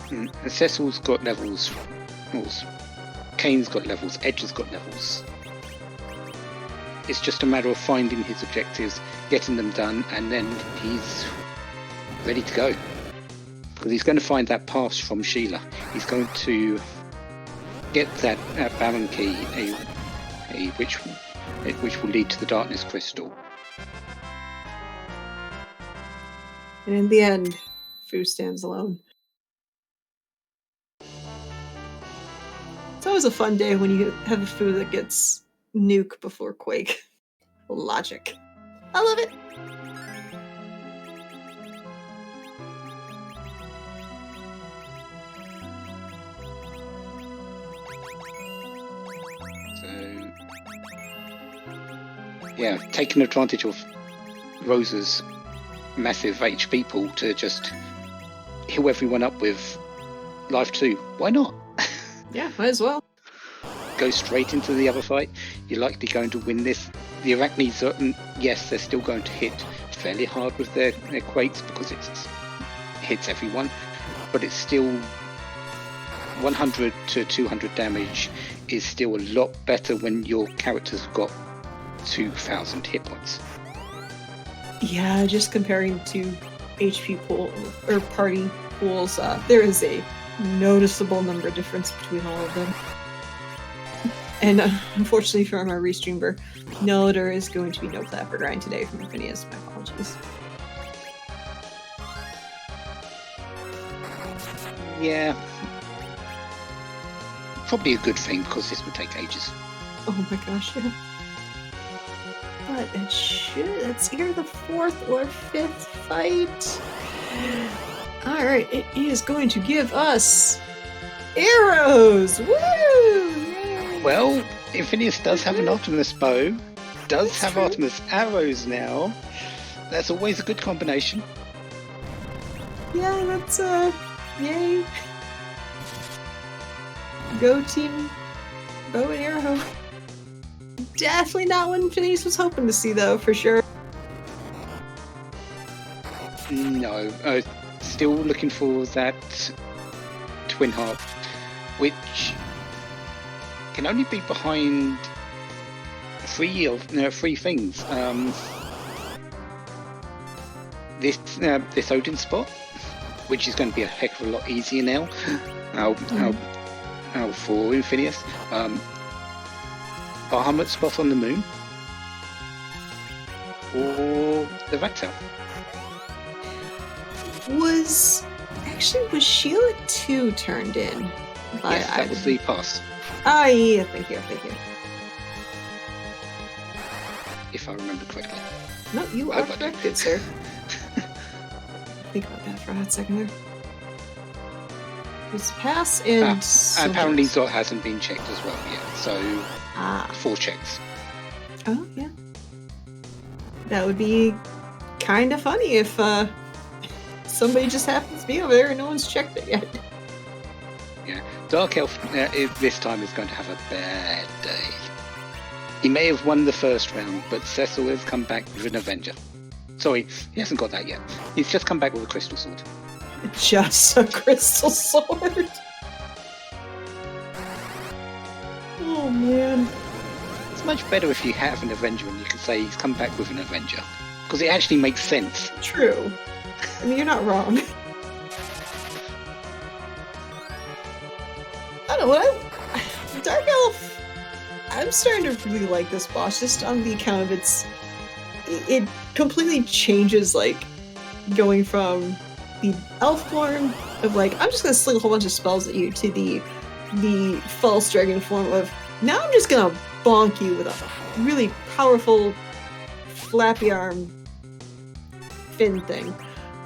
And Cecil's got levels. Kane's got levels. Edge has got levels. It's just a matter of finding his objectives, getting them done, and then he's ready to go. Because he's going to find that pass from Sheila. He's going to get that Baron key, which will lead to the Darkness Crystal. And in the end, Fu stands alone. It's always a fun day when you have a Fu that gets nuke before Quake. Logic. I love it. So, yeah, taking advantage of Rosa's massive HP pool to just heal everyone up with Life 2. Why not? Yeah, might as well. Go straight into the other fight. You're likely going to win this. The Arachnids are, yes, they're still going to hit fairly hard with their Quakes because it hits everyone, but it's still 100 to 200 damage is still a lot better when your character's got 2,000 hit points. Yeah, just comparing to HP pool or party pools, there is a noticeable number difference between all of them. And unfortunately for our restreamer, no, there is going to be no clapper grind today from Phineas. My apologies. Yeah. Probably a good thing because this would take ages. Oh my gosh, yeah. But it's either the 4th or 5th fight. Alright, it is going to give us arrows! Woo! Yay! Well, Infinius does have an Artemis bow, does have true. Artemis arrows now. That's always a good combination. Yeah, that's, yay. Go team bow and arrow. Definitely not what Infinius was hoping to see, though, for sure. No, still looking for that twin harp, which can only be behind three things. This Odin spot, which is going to be a heck of a lot easier now. For Infineous. Bahamut spot on the moon, or the Vector. Was Sheila 2 turned in? Yes, that was the pass. Ah, yeah, thank you. If I remember correctly. No, you are correct, good sir. Think about that for a hot second there. It's pass and apparently Zot hasn't been checked as well yet, so 4 checks. Oh yeah, that would be kind of funny if somebody just happens to be over there and no one's checked it yet. Yeah, Dark Elf this time is going to have a bad day. He may have won the first round, but Cecil has come back with an Avenger. Sorry, he hasn't got that yet. He's just come back with a Crystal Sword. Just a Crystal Sword? Oh man. It's much better if you have an Avenger and you can say he's come back with an Avenger. Because it actually makes sense. True. I mean, you're not wrong. I don't know, Dark Elf, I'm starting to really like this boss, just on the account of it completely changes, like, going from the elf form of, like, I'm just gonna sling a whole bunch of spells at you, to the false dragon form of, now I'm just gonna bonk you with a really powerful flappy arm fin thing,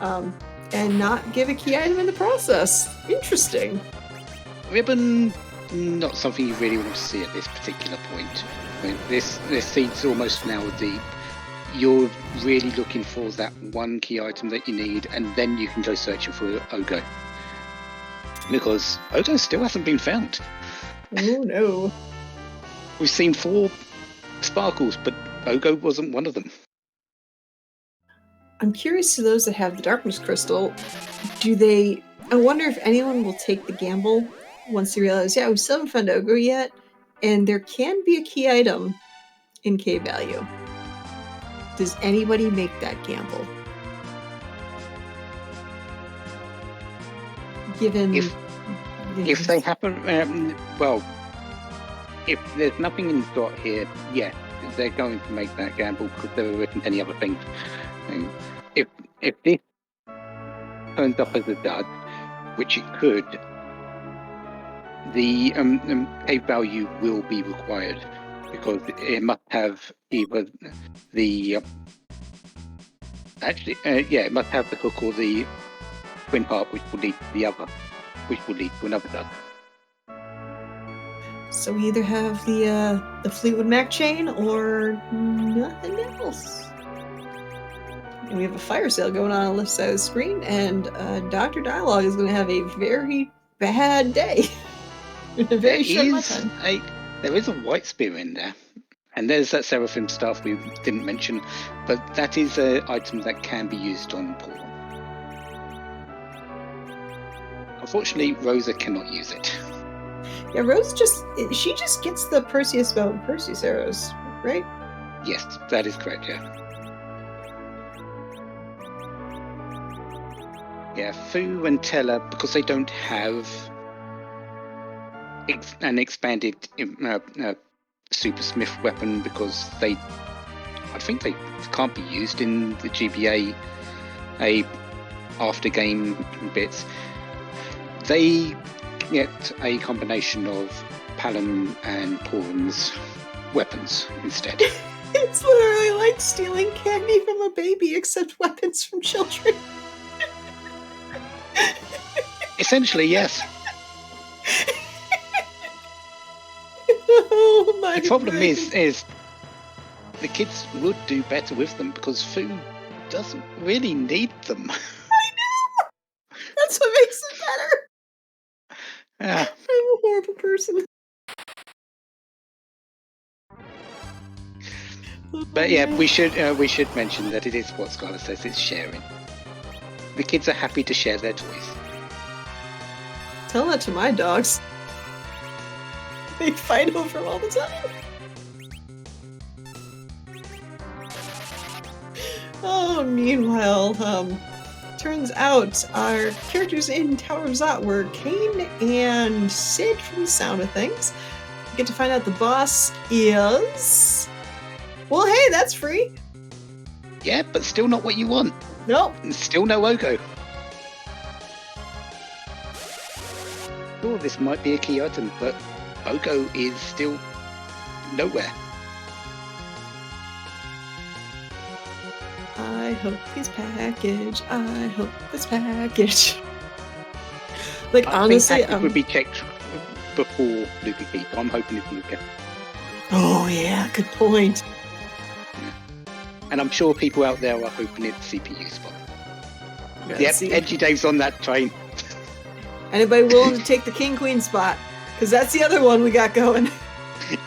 and not give a key item in the process. Interesting. Ribbon, not something you really want to see at this particular point. I mean, this seed's almost now deep. You're really looking for that one key item that you need, and then you can go searching for Ogo. Because Ogo still hasn't been found. Oh no. We've seen 4 sparkles, but Ogo wasn't one of them. I'm curious to those that have the Darkness Crystal, I wonder if anyone will take the gamble once they realize, we still haven't found Ogo yet, and there can be a key item in K value. Does anybody make that gamble? Given if they happen, if there's nothing in Dot here, yeah, they're going to make that gamble because there isn't any other things. And if this turns up as a dud, which it could, the A value will be required because it must have either the it must have the hook or the twin part, which will lead to the other, which will lead to another dud. So we either have the Fleetwood Mac chain or nothing else. And we have a fire sale going on the left side of the screen, and Dr. Dialogue is going to have a very bad day. In a very short amount of time. There is a white spear in there, and there's that Seraphim staff we didn't mention, but that is an item that can be used on Paul. Unfortunately, Rosa cannot use it. Yeah, Rose just gets the Perseus bow and Perseus arrows, right? Yes, that is correct, yeah. Yeah, Fu and Teller, because they don't have an expanded Super Smith weapon, because I think they can't be used in the GBA after game bits. They get a combination of Palom and Poram's weapons instead. It's literally like stealing candy from a baby, except weapons from children. Essentially, yes. Oh my! The problem is the kids would do better with them because Fu doesn't really need them. I know. That's what makes it better. Yeah. I'm a horrible person. But yeah, we should mention that it is what Scarlett says. It's sharing. The kids are happy to share their toys. Tell that to my dogs. They fight over them all the time. Oh, meanwhile, turns out our characters in Tower of Zot were Kane and Sid from the sound of things. We get to find out the boss is... Well, hey, that's free. Yeah, but still not what you want. Nope. Still no Ogo. Oh, this might be a key item, but Ogo is still nowhere. I hope this package. I hope this package. Like, I honestly, think package would be checked before Luca Keep. I'm hoping it's Luca. Oh yeah, good point. And I'm sure people out there are hoping it's CPU spot. Yeah, Yep, see. Edgy Dave's on that train. Anybody willing to take the King Queen spot? Because that's the other one we got going.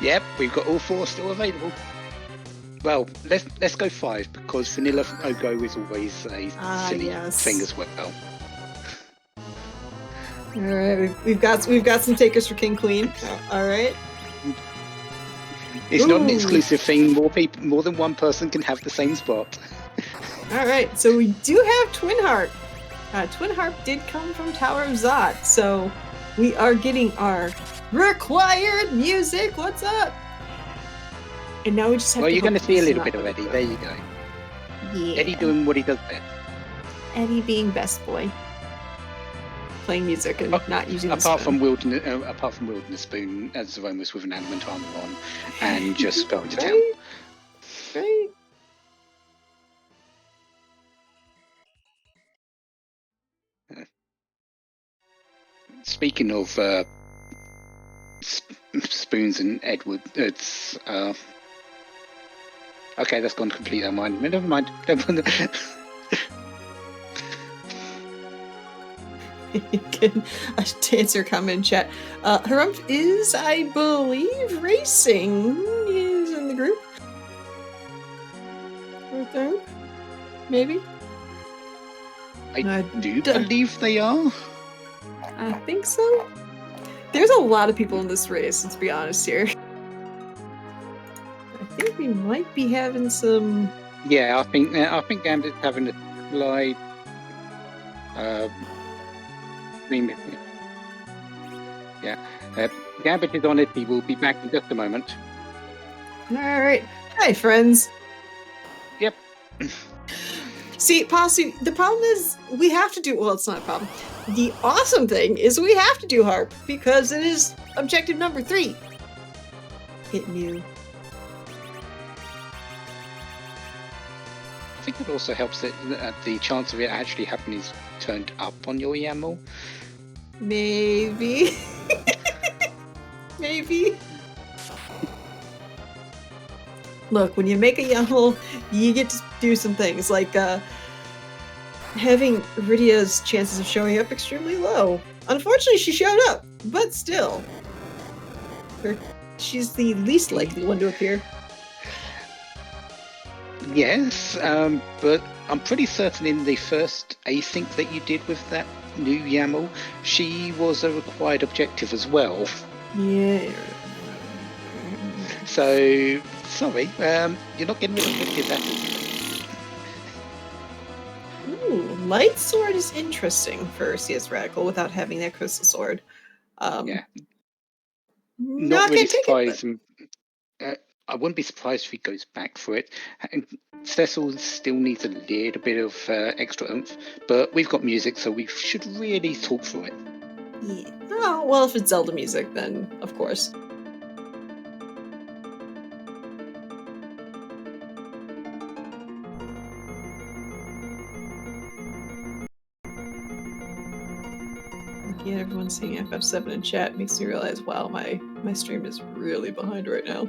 Yep, we've got all 4 still available. Well, let's go 5 because vanilla Ogo is always a silly thing as well. All right, we've got some takers for King Queen. All right. It's not an exclusive thing. More than one person can have the same spot. All right, so we do have Twin Harp. Twin Harp did come from Tower of Zot, so we are getting our required music. What's up? And now we just have well, to you're going to see a little not bit of Eddie. There you go. Yeah. Eddie doing what he does best. Eddie being best boy. Playing music and not using the apart spoon. Apart from wielding the spoon as Zeromus with an adamant armor on and just going to town. Right. Speaking of spoons and Edward, it's okay. That's gone completely out of mind. Never mind. You can answer comment in chat. Harumph is, I believe, racing. He's in the group. Right there. Maybe. I do believe they are. I think so. There's a lot of people in this race, let's be honest here. I think we might be having some... Yeah, I think Gambit's having a slide. Gambit is on it. He will be back in just a moment. Alright. Hi, friends. Yep. See, Posse, the problem is we have to do... Well, it's not a problem. The awesome thing is we have to do Harp because it is objective number 3. Hit new. I think it also helps that the chance of it actually happening is turned up on your YAML. Maybe. Maybe. Look, when you make a YAML, you get to do some things like having Rydia's chances of showing up extremely low. Unfortunately, she showed up, but still. She's the least likely one to appear. Yes, but I'm pretty certain in the first async that you did with that new YAML, she was a required objective as well. Yeah. So, sorry, you're not getting rid of objectives at Ooh, Light Sword is interesting for CS Radical without having that Crystal Sword. Yeah. Not really gonna take surprised. it, I wouldn't be surprised if he goes back for it. Cecil still needs a little bit of extra oomph, but we've got music, so we should really talk through it. Yeah. Oh, well, if it's Zelda music, then of course. Yeah, everyone's seeing FF7 in chat makes me realize, wow, my stream is really behind right now.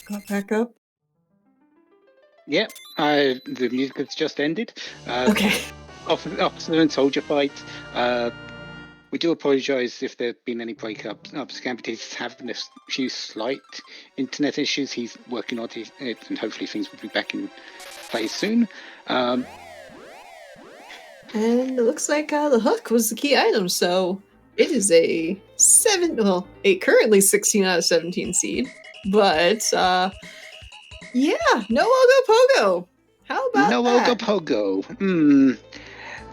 Got back up. Yep, the music has just ended. Okay. Officer and soldier fight. We do apologise if there have been any breakups. Scampity's having a few slight internet issues. He's working on it, and hopefully things will be back in place soon. And it looks like the hook was the key item, so it is a currently 16 out of 17 seed. But yeah, no Ogopogo. How about no that? Ogopogo.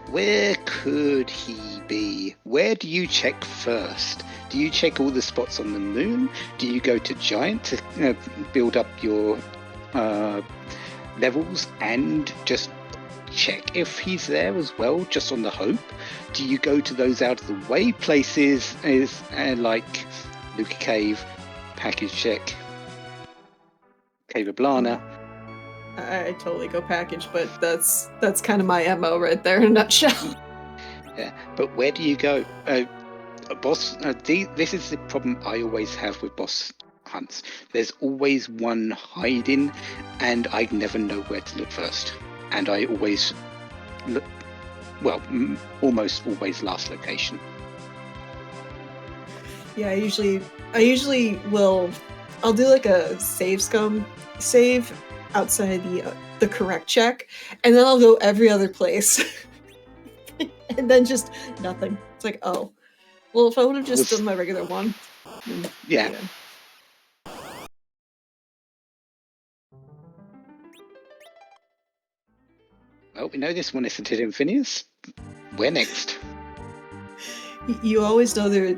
Where could he be? Where do you check first? Do you check all the spots on the moon? Do you go to Giant to build up your levels and just check if he's there as well, just on the hope? Do you go to those out of the way places like Luca Cave, package check, Cave of Blana? I totally go package, but that's kind of my MO right there in a nutshell. Yeah, but where do you go? Boss, this is the problem I always have with boss hunts. There's always one hiding, and I never know where to look first. And I always look, well, almost always last location. Yeah, I usually will. I'll do like a save outside the correct check, and then I'll go every other place, and then just nothing. It's like, oh, well, if I would have just done my regular one, then yeah. Well, we know this one isn't hidden, Phineas. Where next? You always know there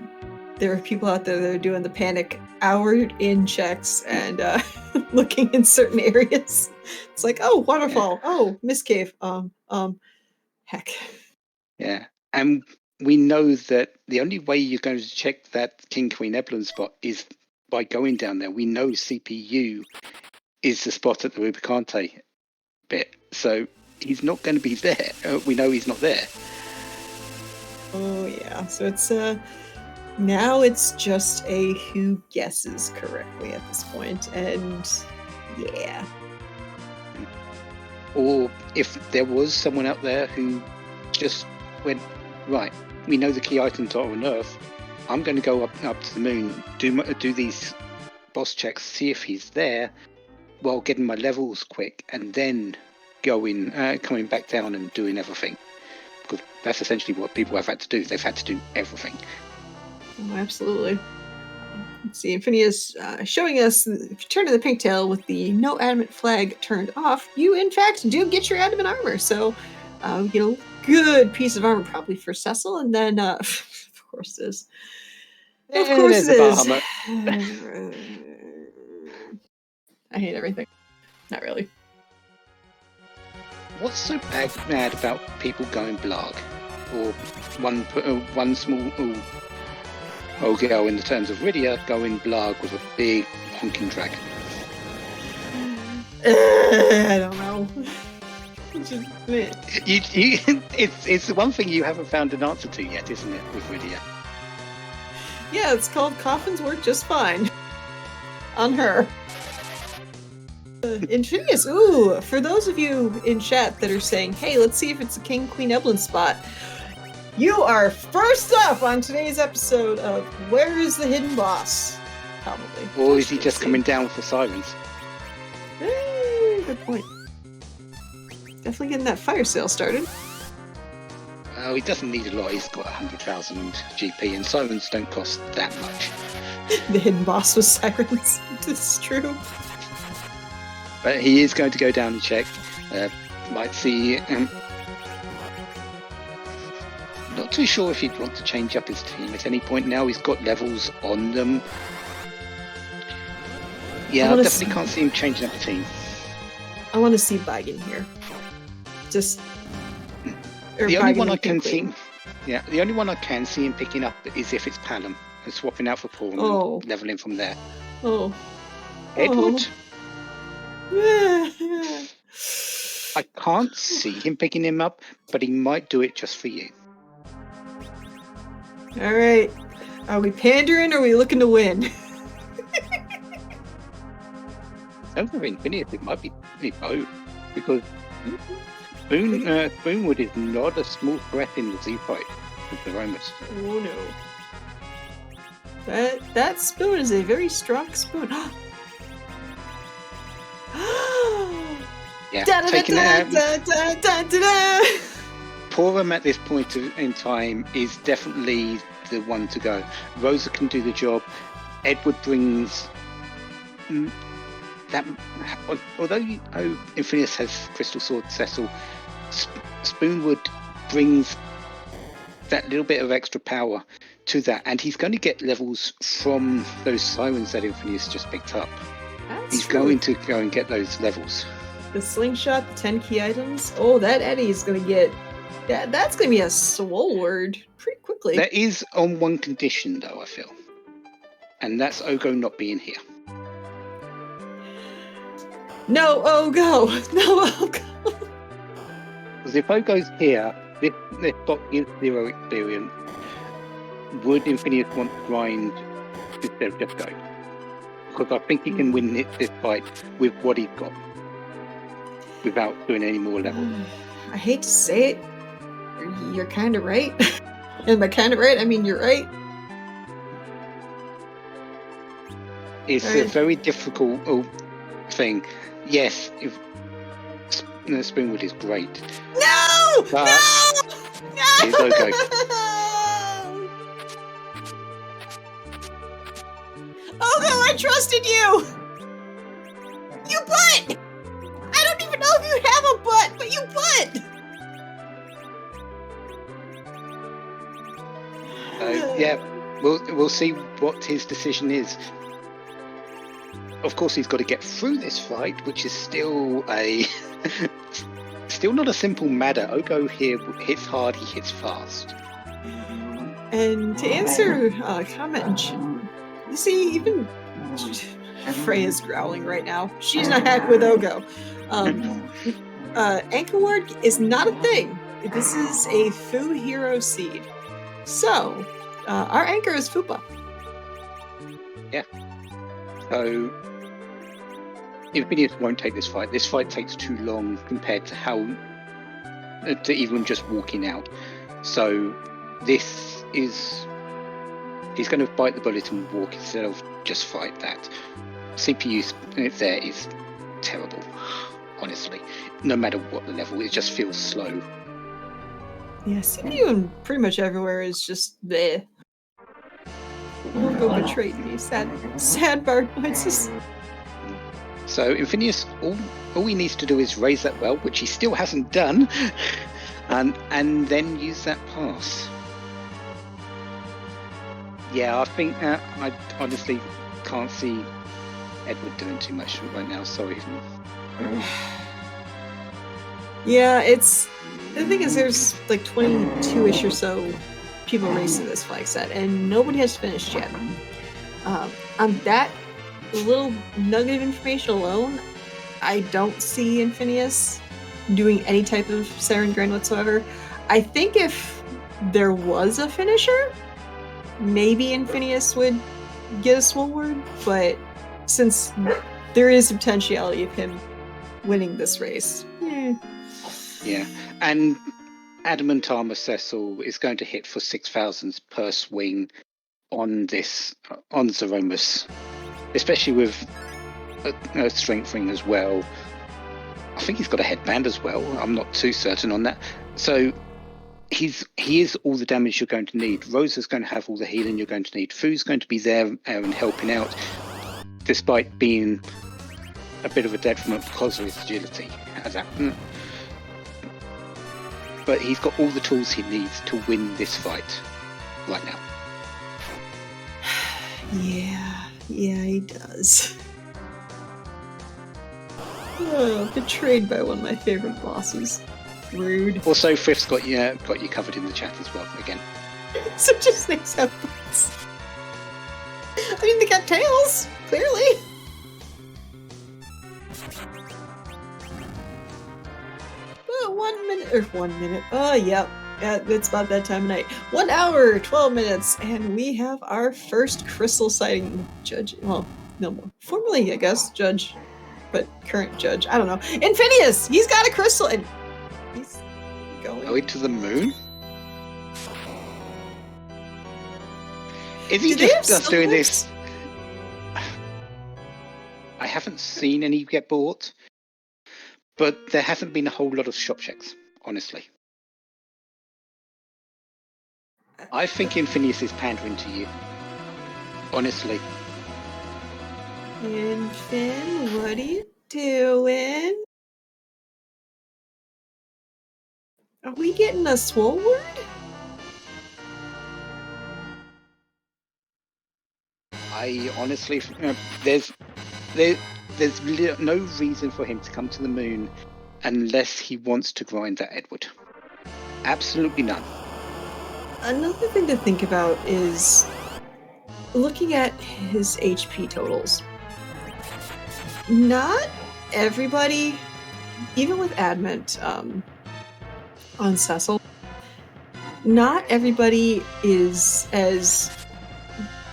are people out there that are doing the panic hour-in checks and looking in certain areas. It's like, oh, waterfall. Yeah. Oh, mist cave. Heck. Yeah, and we know that the only way you're going to check that King Queen Eblin spot is by going down there. We know CPU is the spot at the Rubicante bit, so he's not going to be there. We know he's not there. Oh yeah, so it's now it's just a who guesses correctly at this point, and yeah. Or if there was someone out there who just went, right, we know the key items are on Earth, I'm going to go up to the moon, do these boss checks, see if he's there, while getting my levels quick, and then coming back down and doing everything. Because that's essentially what people have had to do. They've had to do everything. Oh, absolutely. Let's see, Phineas showing us, if you turn to the pigtail with the no adamant flag turned off, you in fact do get your adamant armor. So we get a good piece of armor probably for Cecil, and then of course it is. Of course it is. I hate everything. Not really. What's so mad about people going blarg? Or one small girl in the terms of Rydia going blarg with a big honking dragon? I don't know. It's the one thing you haven't found an answer to yet, isn't it, with Rydia? Yeah, it's called Coffins Work Just Fine. On her. Infidious. Ooh, for those of you in chat that are saying, hey, let's see if it's a King Queen Eblin spot, you are first up on today's episode of Where is the Hidden Boss? Probably. Or is he just coming down for sirens? Good point. Definitely getting that fire sale started. Well, he doesn't need a lot. He's got 100,000 GP, and sirens don't cost that much. The hidden boss was sirens. This is true. But he is going to go down and check. Might see. Not too sure if he'd want to change up his team at any point now. He's got levels on them. Yeah, I definitely can't see him changing up the team. I want to see Bagan here. Just. The only one I can see. Yeah, the only one I can see him picking up is if it's Palom and swapping out for Paul and leveling from there. Oh. Edward? I can't see him picking him up, but he might do it just for you. All right. Are we pandering or are we looking to win? Sounds like Infinity, it might be both, because Spoonwood is not a small threat in the Z fight with Zeromus. Oh no. That spoon is a very strong spoon. Yeah, taking it out. Porum at this point in time is definitely the one to go. Rosa can do the job. Edward brings that. Although Infinius has Crystal Sword Cecil, Spoonwood brings that little bit of extra power to that, and he's going to get levels from those sirens that Infinius just picked up. He's going to go and get those levels. The slingshot, the 10 key items. Oh, that Eddie is going to get. That's going to be a swole word pretty quickly. That is on one condition, though, I feel. And that's Ogo not being here. No, Ogo! No, Ogo! Because if Ogo's here, this bot gives 0 experience. Would Infinius want to grind instead of just go? Because I think he can win this fight with what he's got, without doing any more levels. I hate to say it, you're kind of right. And by kind of right, I mean you're right. It's a very difficult thing. Yes, if Spoonwood is great. No! But no! It's okay. Oh no, I trusted you! You butt! I don't even know if you have a butt, but you butt! Yeah, we'll see what his decision is. Of course, he's got to get through this fight, which is still not a simple matter. Ogo here hits hard, he hits fast. And to answer comment, you see, even Freya's growling right now. She's not happy with Ogo. Anchor ward is not a thing. This is a Fu hero seed. So, our anchor is Fupa. Yeah. So, Infinius won't take this fight. This fight takes too long compared to to even just walking out. So, this is... He's going to bite the bullet and walk instead of just fight that. CPU there is terrible, honestly. No matter what the level, it just feels slow. Yeah, CPU in pretty much everywhere is just there. Ogo betrayed me. Sad bird noises. So Infinius, all he needs to do is raise that well, which he still hasn't done, and then use that pass. Yeah, I think I honestly can't see Edward doing too much right now. Sorry. Yeah, the thing is, there's like 22-ish or so people racing this flag set, and nobody has finished yet. On that little nugget of information alone, I don't see Infinius doing any type of Siren Grind whatsoever. I think if there was a finisher, maybe Infinius would get a swole word, but since there is a potentiality of him winning this race. Yeah, and Adamant Armor Cecil is going to hit for 6,000 per swing on Zeromus, especially with a strength ring as well. I think he's got a headband as well. I'm not too certain on that. So he is all the damage you're going to need. Rosa's going to have all the healing you're going to need. Fu's going to be there and helping out, despite being a bit of a detriment because of his agility. But he's got all the tools he needs to win this fight right now. Yeah, he does. Oh, betrayed by one of my favorite bosses. Rude. Also, Frith's got you covered in the chat as well, again. Such as things have butts. I mean, they got tails, clearly. 1 minute or 1 minute. Oh, yep. Yeah, it's about that time of night. 1 hour, 12 minutes, and we have our first crystal sighting. Judge, well, no more. Formerly, I guess, judge, but current judge. I don't know. Infinius! He's got a crystal, and he's going to the moon? Is he Do they have just doing cylinders? this? I haven't seen any get bought, but there hasn't been a whole lot of shop checks, honestly. I think Infinius is pandering to you. Honestly. Infin, what are you doing? Are we getting a swole word? I honestly, there's no reason for him to come to the moon unless he wants to grind that Edward. Absolutely none. Another thing to think about is looking at his HP totals. Not everybody, even with Advent on Cecil, not everybody is as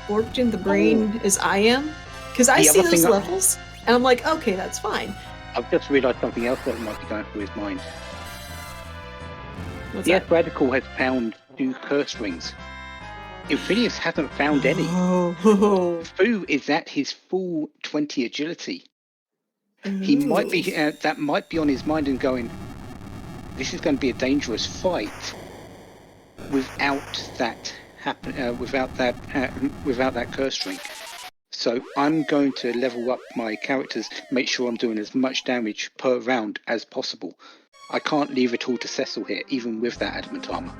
warped in the brain as I am. Because I see those levels, and I'm like, okay, that's fine. I've just realised something else that might be going through his mind. What's the that? F Radical has found 2 curse rings. Infinius hasn't found any. Fu is at his full 20 agility. He might be that might be on his mind and going, this is going to be a dangerous fight without that without that curse ring. So I'm going to level up my characters, make sure I'm doing as much damage per round as possible. I can't leave it all to Cecil here, even with that adamant armor.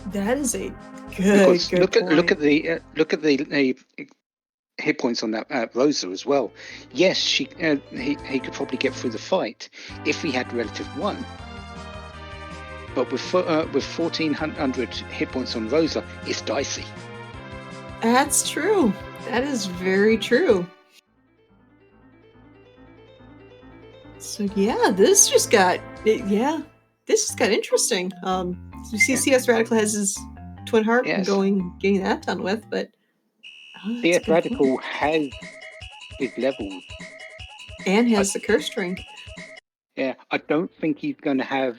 That is a good point. Look at the hit points on that Rosa as well. Yes, he could probably get through the fight if he had relative 1. But with 1,400 hit points on Rosa, it's dicey. That's true. That is very true. So yeah, this just got interesting. You see, CS Radical has his twin heart and getting that done with, but CS Radical has his levels and has the curse string. Yeah, I don't think he's going to have.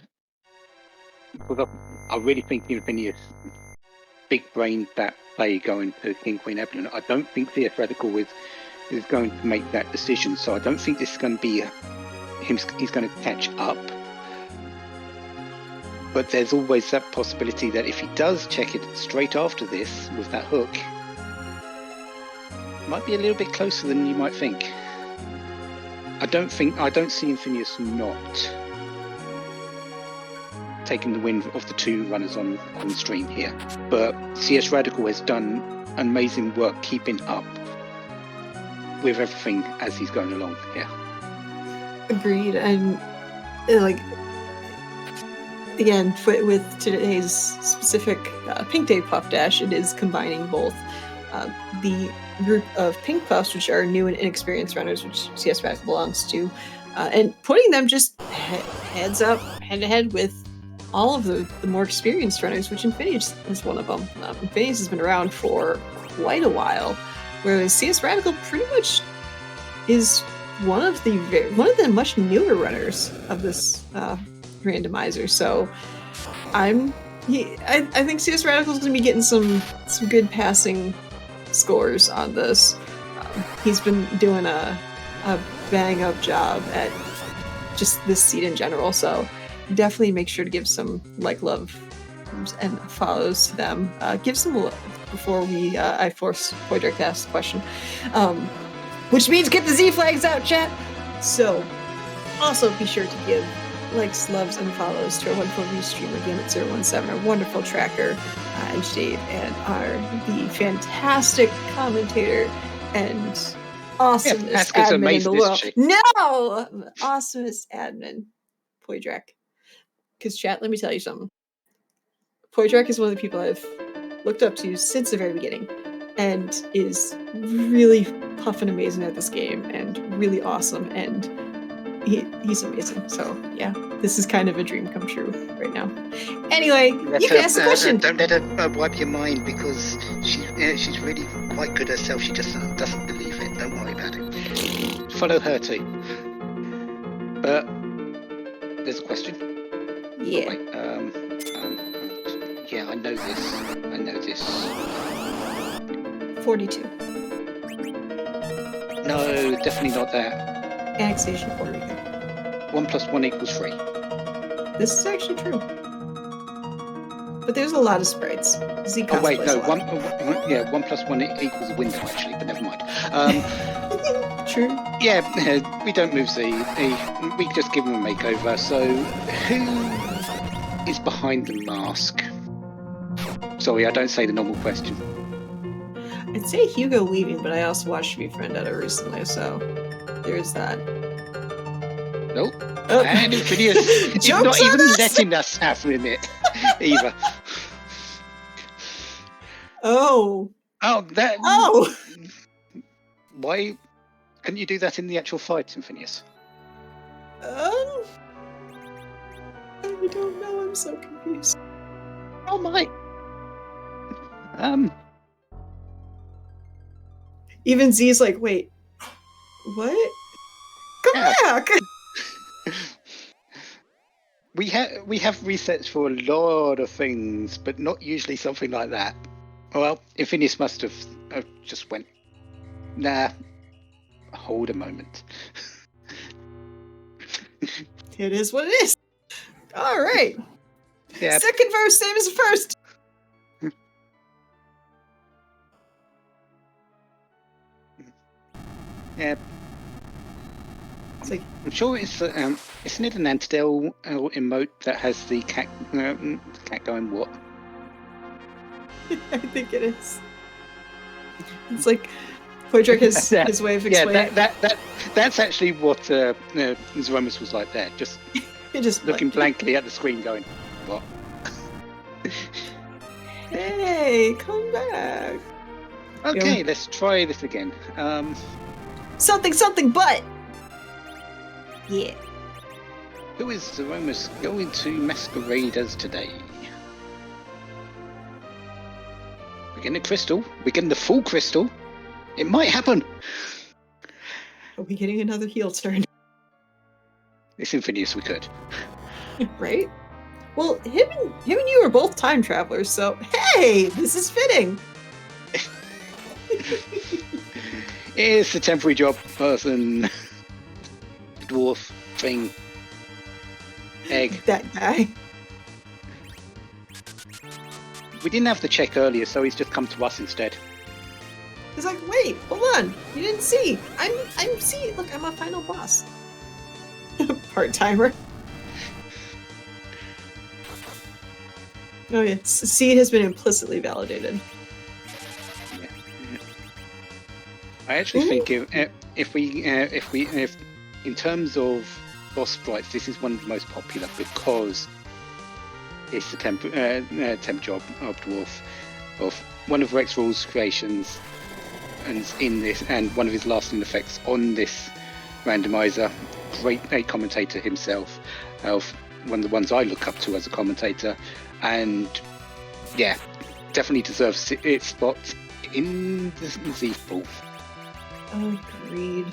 Because I really think Infinius big brain that play going to King Queen Evelyn. I don't think CS Radical is going to make that decision. So I don't think this is going to be him. He's going to catch up. But there's always that possibility that if he does check it straight after this with that hook, it might be a little bit closer than you might think. I don't see Infinius not taking the win of the 2 runners on stream here. But CS Radical has done amazing work keeping up with everything as he's going along here. Agreed. And like, again, with today's specific Pinkday Puffdash, it is combining both the group of Pink Puffs, which are new and inexperienced runners, which CS Radical belongs to, and putting them just heads up, head to head with all of the more experienced runners, which Infinius is one of them. Infinius has been around for quite a while, whereas CS Radical pretty much is one of the much newer runners of this randomizer. So I think CS Radical is going to be getting some good passing scores on this. He's been doing a bang up job at just this seed in general. So definitely make sure to give some love and follows to them. Give some before I force Poydrick to ask the question, which means get the Z flags out, chat. So also be sure to give likes, loves, and follows to our wonderful restreamer Gauntlet017, our wonderful tracker, and Dave, and the fantastic commentator and awesomest admin in the world. No! Awesomest admin, Poydrick. Because chat, let me tell you something. Poydrick is one of the people I've looked up to since the very beginning, and is really puffin' amazing at this game, and really awesome, and he's amazing. So yeah, this is kind of a dream come true right now. Anyway, you can ask the question. Don't let her wipe your mind, because she's really quite good herself. She just doesn't believe it. Don't worry about it. Follow her too. But there's a question. Yeah. Wait, yeah, I know this. 42. No, definitely not that. Annexation 42. 1 + 1 = 3. This is actually true. But there's a lot of sprites. Z Oh wait, cosplays no, a lot. 1 + 1 = a window actually, but never mind. True. Yeah, we don't move Z. We just give him a makeover. So, who is behind the mask? Sorry, I don't say the normal question. I'd say Hugo leaving, but I also watched Me Friend at it recently, so there's that. Nope. Oh. And Phineas is not even letting us have it either. Oh. Oh, that. Oh. Why couldn't you do that in the actual fight, Phineas? I don't know. I'm so confused. Oh my. Even Z's like, wait, what? Come back. We have resets for a lot of things, but not usually something like that. Well, Phineas must have just went, nah, hold a moment. It is what it is. All right. Yeah. Second verse, same as the first. Yeah. It's like, I'm sure it's isn't it an Antidel emote that has the cat going what? I think it is. It's like Podrick has his way of explaining. Yeah, that's actually what Zeromus was like there, just looking blankly at the screen, going, "What?" Hey, come back. Okay, let's try this again. Something, but yeah. Who is Zeromus going to masquerade as today? We're getting a crystal. We're getting the full crystal. It might happen. Are we getting another heel turn? It's Phineas, we could. Right? Well, him and you are both time travelers, so hey, this is fitting. It's a temporary job person. Dwarf thing. Egg. That guy. We didn't have the check earlier, so he's just come to us instead. He's like, wait, hold on. You didn't see. I'm see. Look, I'm a final boss. Part-timer. Oh yeah, seed has been implicitly validated. Yeah. I actually think if in terms of boss sprites, this is one of the most popular because it's the temp job of Dwarf, of one of Rex Rule's creations, and in this, and one of his lasting effects on this randomizer. Great commentator himself, one of the ones I look up to as a commentator, and yeah, definitely deserves its spot in the Z pool. Agreed.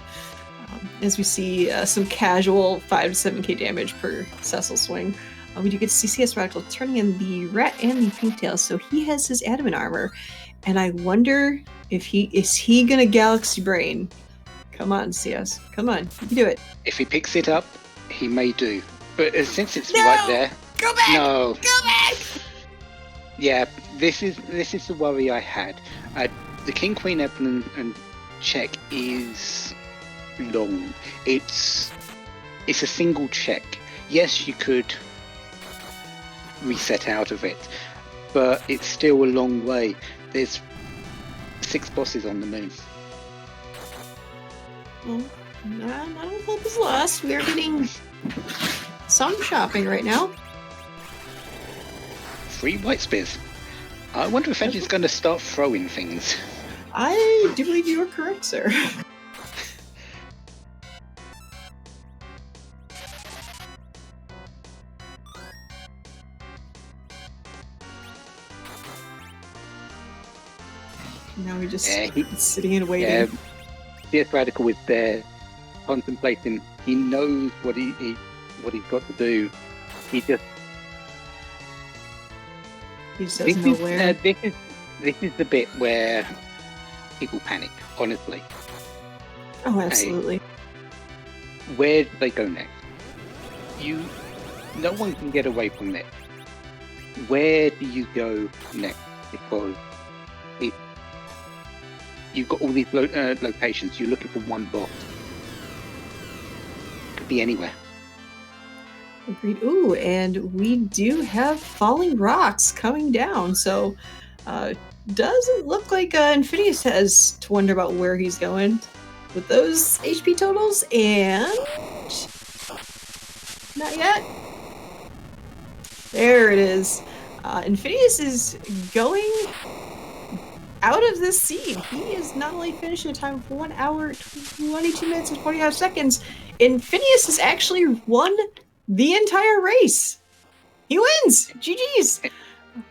As we see some casual 5 to 7k damage per Cecil swing. We do get CCS Radical turning in the rat and the pinktail, so he has his adamant armor, and I wonder if he gonna Galaxy Brain. Come on, CS, come on, you can do it. If he picks it up, he may do, but since it's right there, go back, no, go back. Yeah, this is the worry I had. The King Queen Evelyn and check is long. It's a single check. Yes, you could reset out of it, but it's still a long way. There's 6 bosses on the moon. Well, not all hope is lost. We are getting some shopping right now. 3 white spears. I wonder if Edge is going to start throwing things. I do believe you are correct, sir. Now we're just he's sitting and waiting. Yeah, CS Radical is there, contemplating. He knows what he's got to do. He just doesn't know where. This is the bit where people panic. Honestly. Oh, absolutely. Where do they go next? No one can get away from it. Where do you go next? Because you've got all these locations. You're looking for one boss. Could be anywhere. Agreed. Ooh, and we do have falling rocks coming down. So, doesn't look like Infidious has to wonder about where he's going with those HP totals, and not yet. There it is. Infidious is going out of this seed. He is not only finishing a time of 1 hour, 22 minutes, and 45 seconds. Infidious has actually won the entire race. He wins. GG's.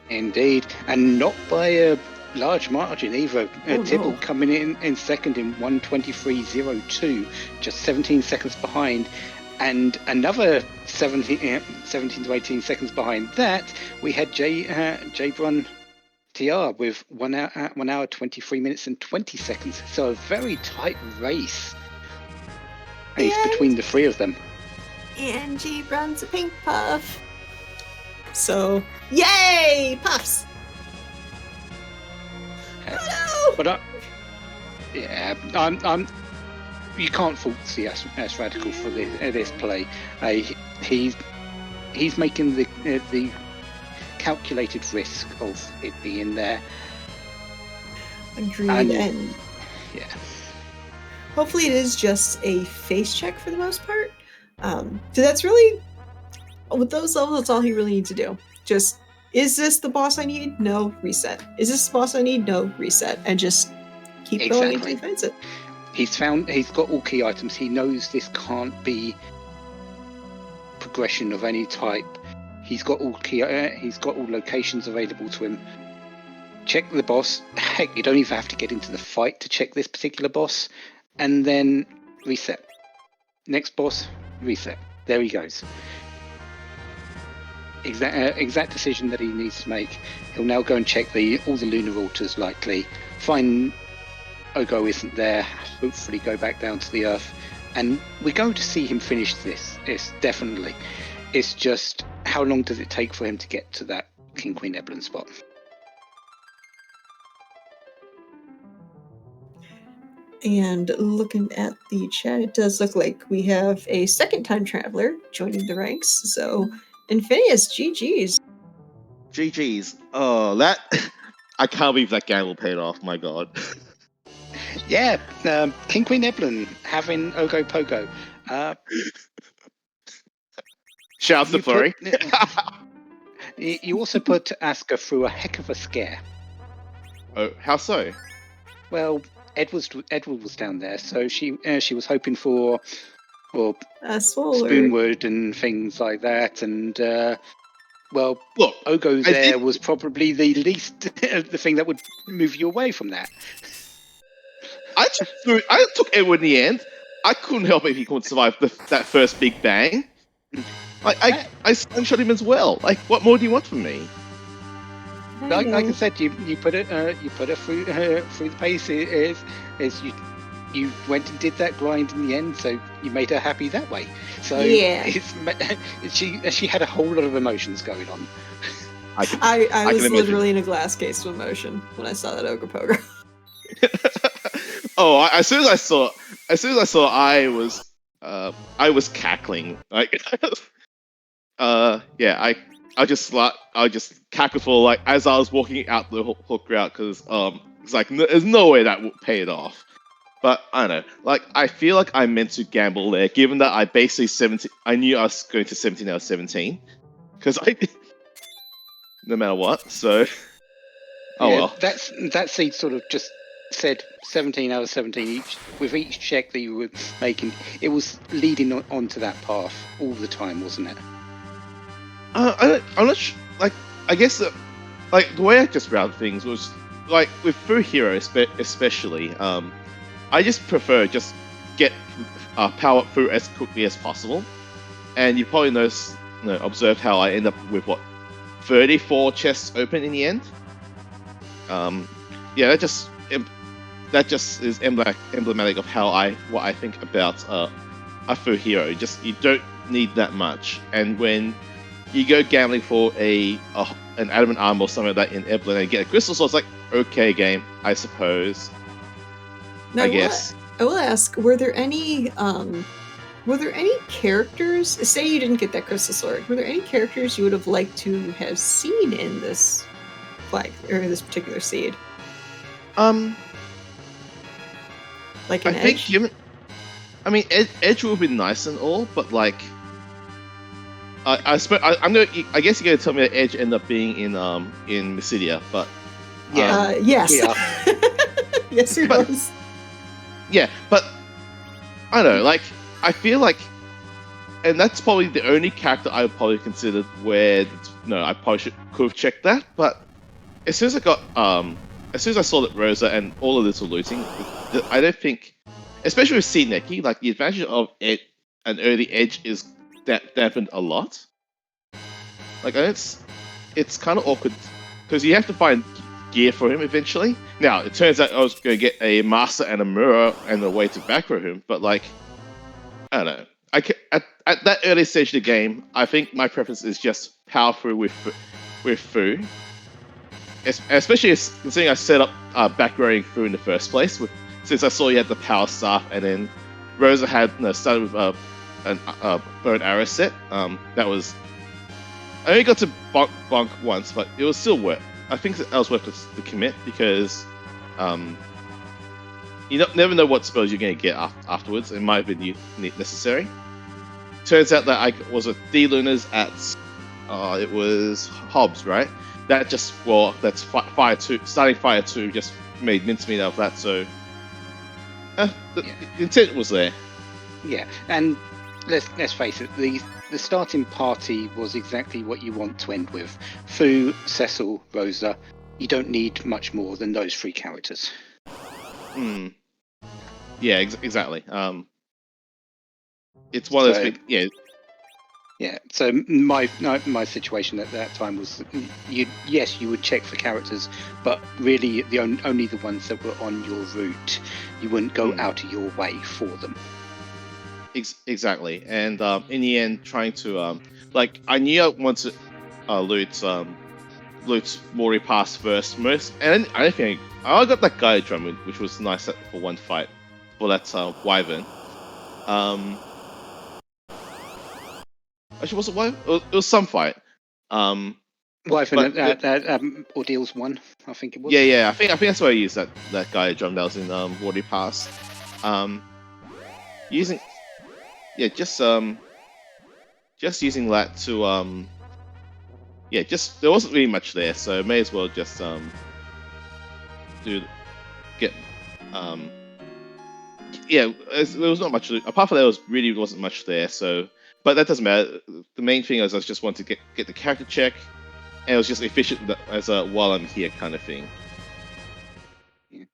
Indeed, and not by a large margin either. Tibble no. coming in second in 1:23.02, just 17 seconds behind. And another 17 to 18 seconds behind that, we had J Brun TR with 1 hour 23 minutes and 20 seconds. So a very tight race. And it's between the three of them. And G runs a pink puff. So, yay! Puffs! Oh, no! But you can't fault CS Radical for this play. He's making the calculated risk of it being there. Agreed. And yeah. Hopefully it is just a face check for the most part. So that's really, with those levels, that's all he really needs to do. Just, is this the boss I need? No, reset. Is this the boss I need? No, reset. And just keep going until he finds it. He's got all key items. He knows this can't be progression of any type. He's got all locations available to him. Check the boss. Heck, you don't even have to get into the fight to check this particular boss. And then reset. Next boss, reset. There he goes. Exact decision that he needs to make. He'll now go and check all the lunar altars, likely. Find Ogo isn't there. Hopefully go back down to the earth. And we're going to see him finish this. It's definitely. It's just, how long does it take for him to get to that King Queen Evelyn spot? And looking at the chat, it does look like we have a second time traveler joining the ranks. So, Infidious, GG's. GG's. Oh, that... I can't believe that gamble paid off, my god. Yeah, King Queen Evelyn having Ogopogo. Shout out to Flurry. You also put Asuka through a heck of a scare. Oh, how so? Well, Edward was down there, so she was hoping for Spoonwood and things like that, and look, Ogo there was probably the least the thing that would move you away from that. I took Edward in the end. I couldn't help it if he couldn't survive that first big bang. I shot him as well. Like, what more do you want from me? Like I said, you put it through the paces. You went and did that grind in the end, so you made her happy that way. So yeah, she had a whole lot of emotions going on. I was literally in a glass case of emotion when I saw that Ogopogo. Oh, as soon as I saw, I was cackling. Like, yeah, I just cackled for like as I was walking out the hook route because it's like there's no way that would pay it off. But I don't know, like I feel like I meant to gamble there, given that I basically I knew I was going to 17 out of 17 because no matter what. So well, that seed sort of just said 17 out of 17 each. With each check that you were making, it was leading on to that path all the time, wasn't it? I'm not sure, like, I guess like the way I just routed things was like with Fu Hero especially, I just prefer just get power up Fu as quickly as possible. And you probably observed how I end up with 34 chests open in the end. Yeah, that just is emblematic of what I think about a Fu Hero. You don't need that much, and when you go gambling for an adamant arm or something like that in Evelyn and get a crystal sword, it's like, okay, game, I suppose. Now, I guess. I will ask: were there any characters? Say you didn't get that crystal sword. Were there any characters you would have liked to have seen in this flag or this particular seed? Like an Edge? Edge would be nice and all, but like, I guess you're gonna tell me that Edge ended up being in Mysidia, but yes, yes, it was. Yeah, but I don't know. Like, I feel like, and that's probably the only character I would probably consider where I probably could have checked that. But as soon as I saw that Rosa and all of this were looting, I don't think, especially with Seed Neki, like the advantage of an early Edge is dampened a lot. Like, it's kind of awkward because you have to find gear for him eventually. Now, it turns out I was going to get a master and a mirror and a way to back for him, but like, I don't know. At that early stage of the game, I think my preference is just power through with Fu. Especially considering I set up back rowing Fu in the first place, since I saw you had the power staff, and then Rosa had started with a bow and arrow set. That was, I only got to bonk once, but it was still worth. I think that was worth the commit because you never know what spells you're going to get afterwards. It might have been necessary. Turns out that I was with D Lunars at it was Hobbs, right? That just that's Fire 2. Starting Fire 2 just made mincemeat out of that. So the intent was there. Yeah, and let's face it, the starting party was exactly what you want to end with. Fu, Cecil, Rosa. You don't need much more than those three characters. Yeah, exactly. It's one of those big, yeah. Yeah. So my situation at that time was, you would check for characters, but really only the ones that were on your route. You wouldn't go out of your way for them. Exactly, and in the end, trying to like, I knew I wanted to loot Mori Pass first, and I don't think I got that guy drum, which was nice for one fight for that Wyvern. Actually, was it Wyvern? It was some fight. Wyvern Ordeals 1, I think it was. Yeah. I think that's where I used that guy drum that was in Mori Pass. Using. Yeah, just using that to there wasn't really much there, so may as well just there was not much apart from that. Wasn't much there, so, but that doesn't matter. The main thing is I just wanted to get the character check, and it was just efficient as a while I'm here kind of thing. Yeah.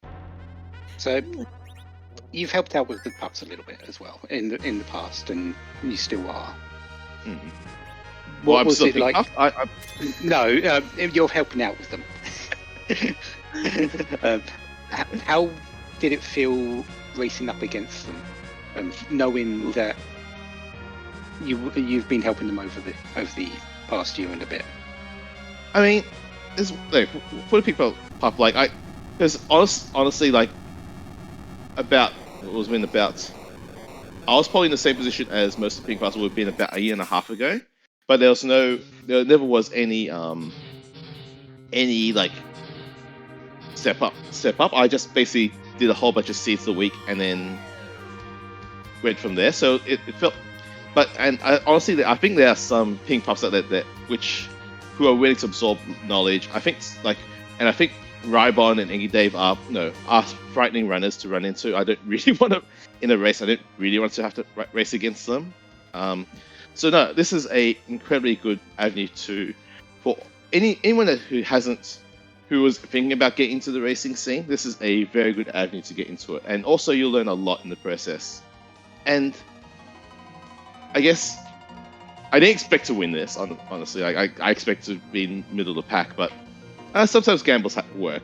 So you've helped out with the pups a little bit as well in the past, and you still are. Mm-hmm. What was it like? No, you're helping out with them. How did it feel racing up against them, knowing that you've been helping them over the past year and a bit? I mean, it's like, for the people up, like because honestly, like, I was probably in the same position as most of the Pink Pass would have been about a year and a half ago, but there never was any like step up. I just basically did a whole bunch of seeds a week and then went from there. So it felt, honestly, I think there are some Pink Puffs out there who are willing to absorb knowledge. I think Rybon and Engie Dave are frightening runners to run into. I don't really want to, in a race, I don't really want to have to race against them. So no, this is a incredibly good avenue for anyone who hasn't who was thinking about getting into the racing scene, this is a very good avenue to get into it. And also, you'll learn a lot in the process. And I guess I didn't expect to win this, honestly. I expect to be in the middle of the pack, but sometimes gambles work.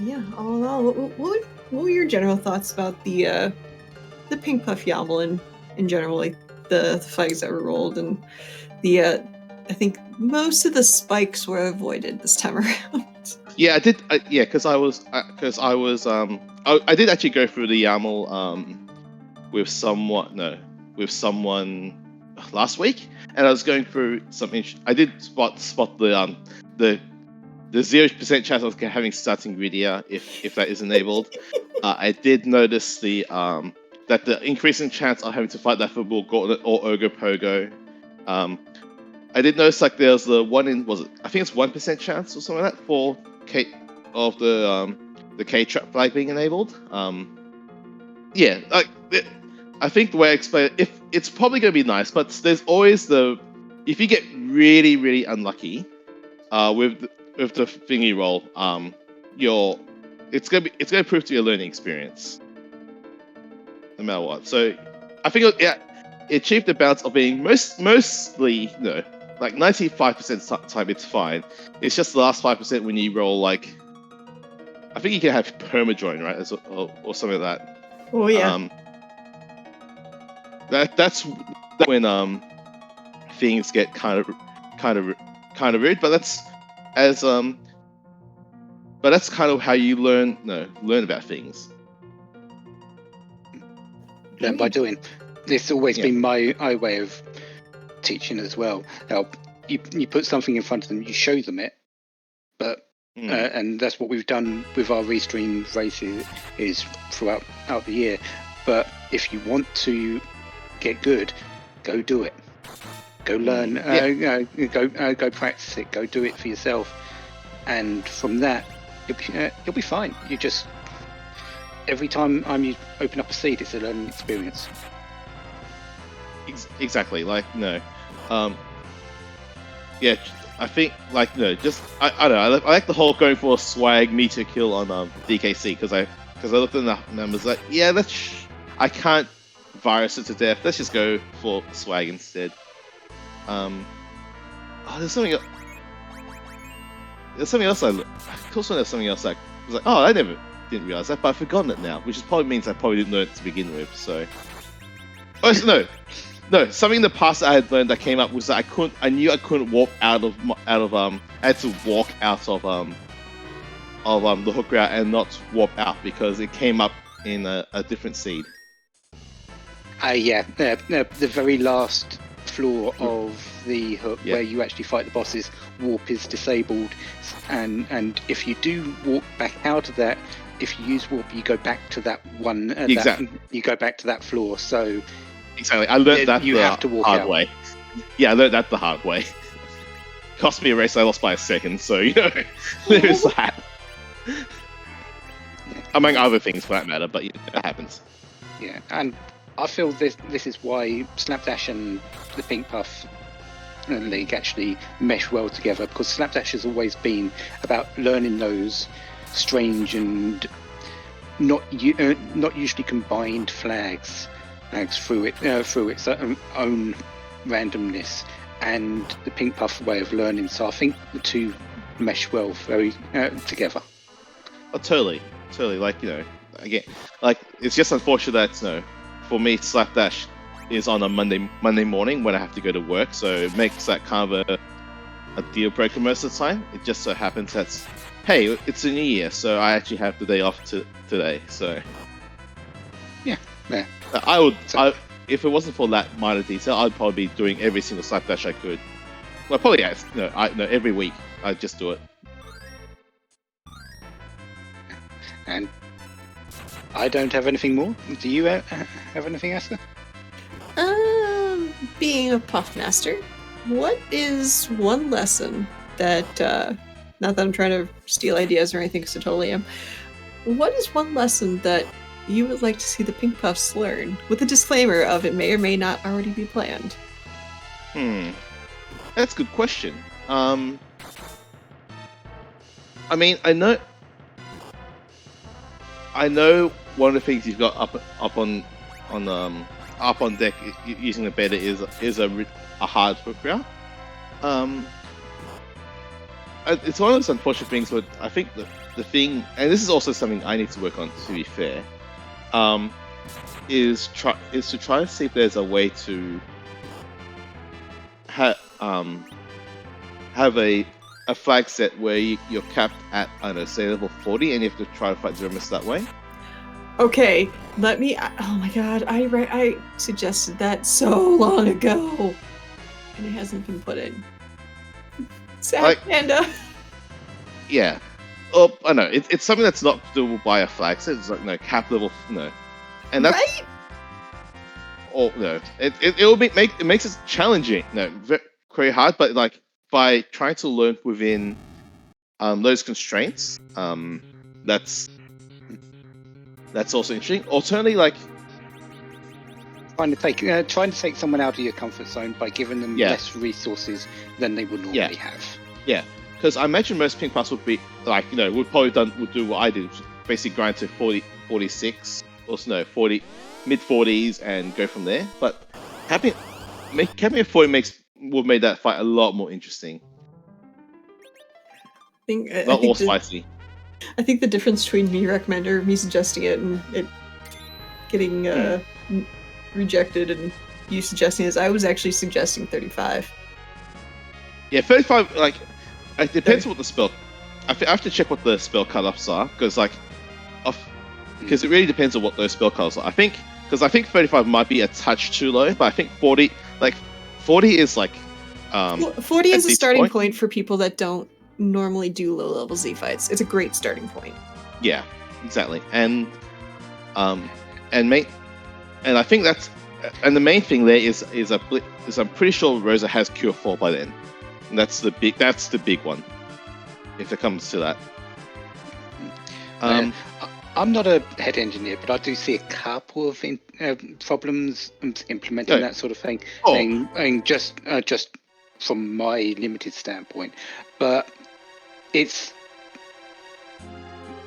Yeah, all in all, what were your general thoughts about the Pink Puff YAML in general, like the flags that were rolled, and the I think most of the spikes were avoided this time around. Yeah, I did. Yeah, because I did actually go through the YAML with someone last week, and I was going through something. I did spot the 0% chance of having starting Gridia if that is enabled. I did notice that the increasing chance of having to fight that football Gauntlet or Ogopogo. I did notice like there's the one in I think it's 1% chance or something like that for the K trap flag being enabled. Yeah, like I think the way I explain it, it's probably going to be nice, but there's always if you get really really unlucky with the thingy roll, it's gonna prove to be a learning experience, no matter what. So I think it achieved the balance of being mostly like 95% time it's fine. It's just the last 5% when you roll like I think you can have permajoin, right, or something like that. Oh yeah. That's when things get kind of rude, but that's kind of how you learn about things. Learn by doing. It's always been my way of teaching as well. Now, you put something in front of them, you show them it, but and that's what we've done with our restream races is throughout the year. But if you want to get good, go do it. Go learn. Go practice it. Go do it for yourself, and from that, you'll be fine. You just every time you open up a seed, it's a learning experience. Exactly. Like yeah. I think like just I don't know. I like the whole going for a swag meter kill on DKC because I looked at the numbers like I can't virus it to death. Let's just go for swag instead. There's something else. There's something else. There's something else I was like, I didn't realize that, but I've forgotten it now, which probably means I probably didn't learn it to begin with. So, no. Something in the past I had learned that came up was that I knew I couldn't walk out of. I had to walk out of the hook route and not warp out because it came up in a different seed. The very last floor of the hook where you actually fight the bosses, warp is disabled, and if you do walk back out of that, if you use warp, you go back to that one. You go back to that floor. So exactly, I learned that you have to walk hard out. way. Yeah, I learned that the hard way. Cost me a race I lost by a second, so there's that. Among other things, for that matter, but it happens. Yeah, and I feel this is why Slapdash and the Pink Puff League actually mesh well together, because Slapdash has always been about learning those strange and not usually combined flags through its own randomness, and the Pink Puff way of learning. So I think the two mesh well very together. Oh, totally. Like again, like it's just unfortunate that for me, Slapdash is on a Monday morning when I have to go to work, so it makes that kind of a deal breaker most of the time. It just so happens that, hey, it's a new year, so I actually have the day off today. So yeah. If it wasn't for that minor detail, I'd probably be doing every single Slapdash I could. Well, probably every week I'd just do it. And I don't have anything more. Do you have anything, Asta? Being a Puff Master, what is one lesson that, not that I'm trying to steal ideas or anything, because I totally am, what is one lesson that you would like to see the Pink Puffs learn, with a disclaimer of it may or may not already be planned? I That's a good question. I mean, I know one of the things you've got up on deck using the beta is a hard hook route. It's one of those unfortunate things, but I think the thing, and this is also something I need to work on, to be fair, is to try to see if there's a way to have a flag set where you're capped at, I don't know, say level 40, and you have to try to fight Zeromus that way. Okay, let me. Oh my god, I suggested that so long ago, and it hasn't been put in. Sad panda. Yeah. Oh, I know. It's something that's not doable by a flag set. It's like, no, cap level, no. And that's... Right? Or, no. It makes it challenging. No, very hard, but like, by trying to learn within those constraints, that's also interesting. Alternatively, like... Trying to take someone out of your comfort zone by giving them less resources than they would normally have. Yeah, because I imagine most pink plus would be like, would do what I did, basically grind to 46 or no 40 mid 40s and go from there. But capping at 40 would make that fight a lot more interesting. Not more spicy. I think the difference between me recommending or me suggesting it and it getting rejected and you suggesting is I was actually suggesting 35. Yeah, 35, like, it depends on what the spell... I have to check what the spell cut-offs are, because, like... Because it really depends on what those spell cut-offs are. I think 35 might be a touch too low, but I think 40... Like, 40 is, like... 40 is a starting point for people that don't normally do low-level Z fights. It's a great starting point. Yeah, exactly. And I think that's... And the main thing there is I'm pretty sure Rosa has Cure 4 by then. And that's the big one, if it comes to that. I'm not a head engineer, but I do see a couple of problems implementing that sort of thing. And just from my limited standpoint, but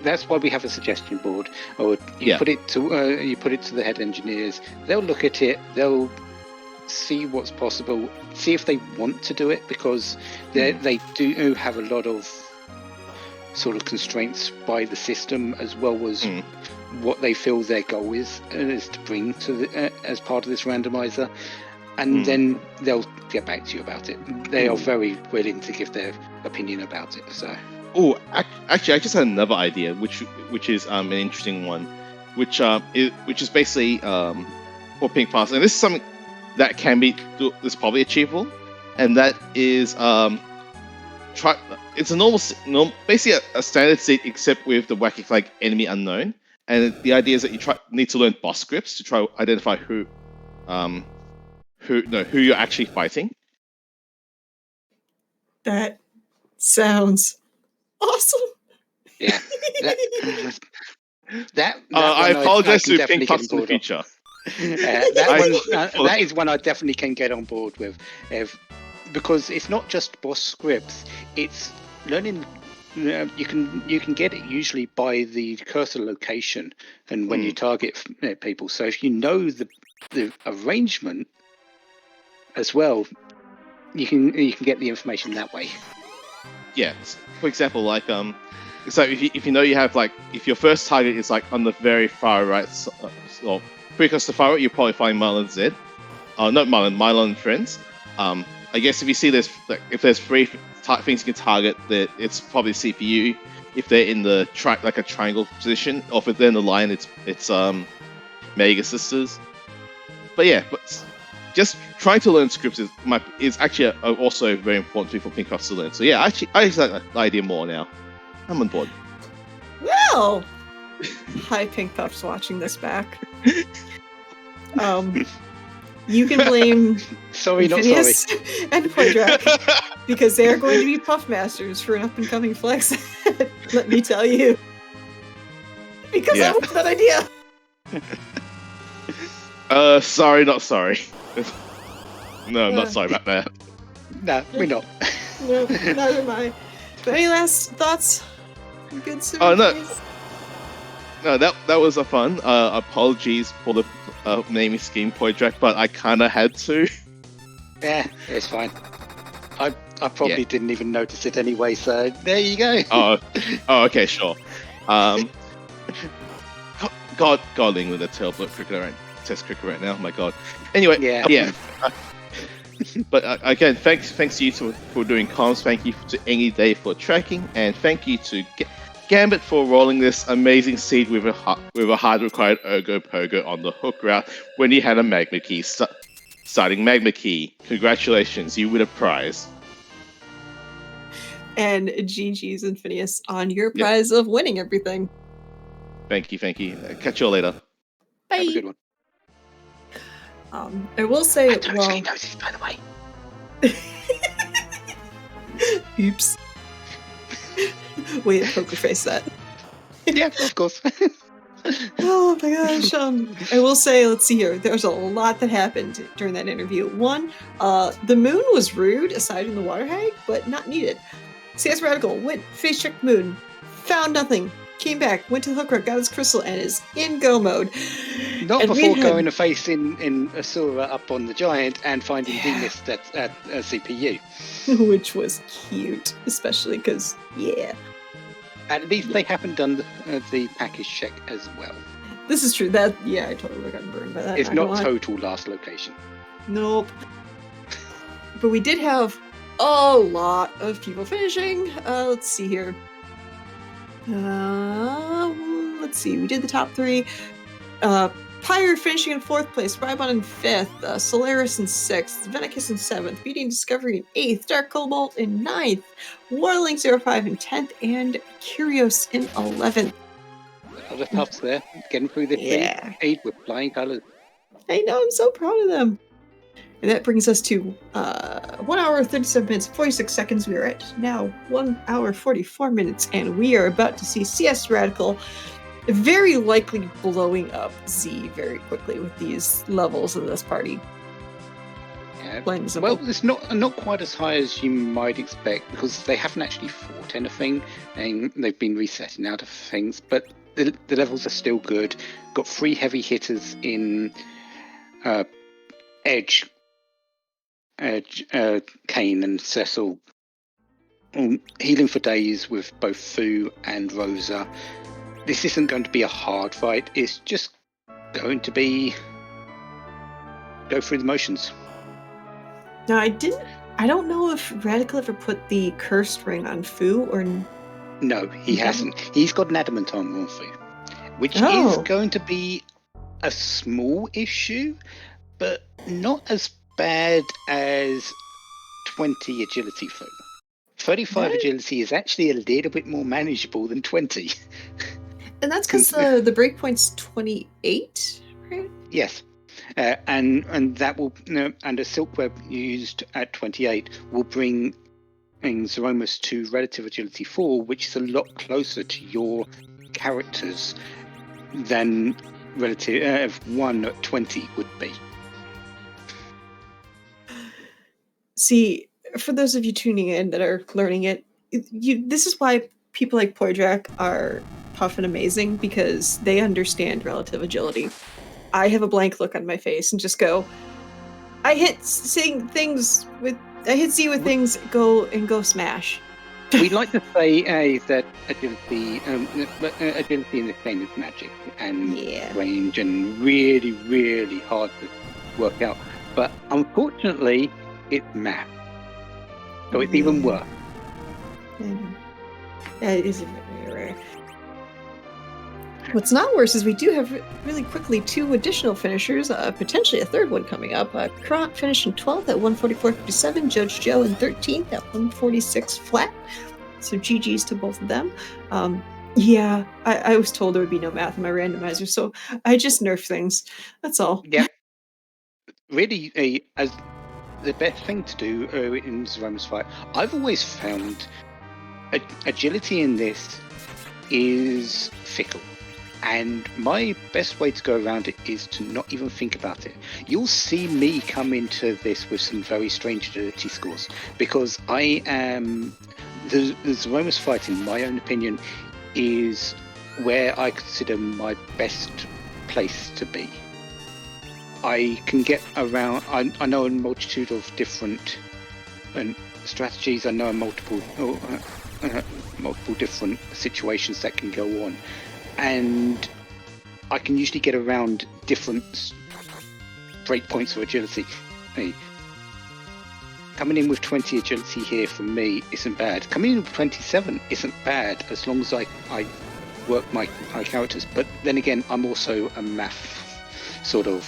that's why we have a suggestion board, or you put it to the head engineers. They'll look at it. They'll see what's possible, see if they want to do it, because they do have a lot of sort of constraints by the system, as well as what they feel their goal is to bring to as part of this randomizer, and then they'll get back to you about it. They are very willing to give their opinion about it. So. Oh, actually, I just had another idea, which is an interesting one, which is basically for Pink Pass, and this is something that can be probably achievable, and that is it's a normal basically a standard seed, except with the wacky flag enemy unknown, and the idea is that you need to learn boss scripts to try to identify who you're actually fighting. That sounds awesome. Yeah. That I apologize to Pink Puffs in the future. That is one I definitely can get on board with, because it's not just boss scripts. It's learning. You can get it usually by the cursor location and when you target people. So if you know the arrangement as well, you can get the information that way. Yeah. For example, like so if you know you have, like, if your first target is like on the very far right, or pretty close to the far right, you'll probably find Marlon Z. Not Marlon, Mylon and friends. I guess if you see if there's three things you can target, that it's probably CPU. If they're in the like a triangle position, or if they're in the line, it's Mega Sisters. But yeah, just trying to learn scripts is actually also a very important thing for Pink Puffs to learn. So yeah, I like that idea more now. I'm on board. Well, hi Pink Puffs watching this back. You can blame Phineas and Poydrak because they are going to be Puff Masters for an up-and-coming flex. Let me tell you. Because I want that idea. Sorry, not sorry. No, I'm not sorry about that. No, we're not. No, neither am I. But any last thoughts? Good sir. Oh, no. No, that was a fun. Apologies for the naming scheme, Poidrac, but I kind of had to. Yeah, it's fine. I probably didn't even notice it anyway, so there you go. Oh, okay, sure. Godling with a terrible test cricket right now. My God. Anyway, yeah. But again, thanks to you for doing comms. Thank you to Any Day for tracking, and thank you to Gambit for rolling this amazing seed with a hard required Ogopogo on the hook route when he had a Magma Key. Starting Magma Key. Congratulations, you win a prize. And GG's and Phineas on your prize of winning everything. Thank you. Catch you all later. Bye. Have a good one. I will say, I totally noticed, by the way. Oops. Way to poker face that. Yeah, of course. Oh my gosh. I will say, let's see here. There's a lot that happened during that interview. One, the moon was rude, aside from the water hag, but not needed. CS Radical went, face checked moon, found nothing, came back, went to the hook route, got his crystal, and is in go mode. Not before going to face in Asura up on the giant and finding D-Mist at CPU. Which was cute, especially because, At least they haven't done the package check as well. This is true. I totally got burned by that. It's not total last location. Nope. But we did have a lot of people finishing. Let's see here. Let's see. We did the top 3. Pyre finishing in 4th place, Rybon in 5th, Solaris in 6th, Venicus in 7th, Beating Discovery in 8th, Dark Cobalt in 9th, Warlink05 in 10th, and Curios in 11th. A lot of puffs there, getting through the aid with flying colours. I know, I'm so proud of them. And that brings us to 1 hour, 37 minutes, 46 seconds. We are at now 1 hour, 44 minutes, and we are about to see CS Radical very likely blowing up Z very quickly with these levels of this party. Yeah. Well, it's not quite as high as you might expect because they haven't actually fought anything and they've been resetting out of things, but the levels are still good. Got 3 heavy hitters in Edge, Kane and Cecil. Healing for days with both Fu and Rosa. This isn't going to be a hard fight. It's just going to be go through the motions. Now, I don't know if Radical ever put the cursed ring on Fu or... No, he hasn't. He's got an adamant armor on Fu, which is going to be a small issue, but not as bad as 20 agility Fu. 35 agility is actually a little bit more manageable than 20. And that's because the breakpoint's 28, right? Yes. And that will, and a silk web used at 28 will bring Zeromus to relative agility 4, which is a lot closer to your characters than relative 1 at 20 would be. See, for those of you tuning in that are learning it, this is why people like Poidrac are tough and amazing, because they understand relative agility. I have a blank look on my face and just go, I hit Z with things, go smash. We like to say that agility in this game is magic and range and really, really hard to work out. But unfortunately, it's math. So it's even worse. It is very rare. What's not worse is we do have really quickly 2 additional finishers, potentially a 3rd one coming up. Kronk finishing 12th at 144.57, Judge Joe in 13th at 146 flat. So GG's to both of them. I was told there would be no math in my randomizer, so I just nerf things. That's all. Yeah. Really, as the best thing to do in Zeromus fight, I've always found agility in this is fickle. And my best way to go around it is to not even think about it. You'll see me come into this with some very strange agility scores, because I am... The Zeromus fight, in my own opinion, is where I consider my best place to be. I can get around... I know a multitude of different strategies. I know multiple different situations that can go on. And I can usually get around different breakpoints of agility. Hey, coming in with 20 agility here from me isn't bad. Coming in with 27 isn't bad, as long as I work my characters. But then again, I'm also a math sort of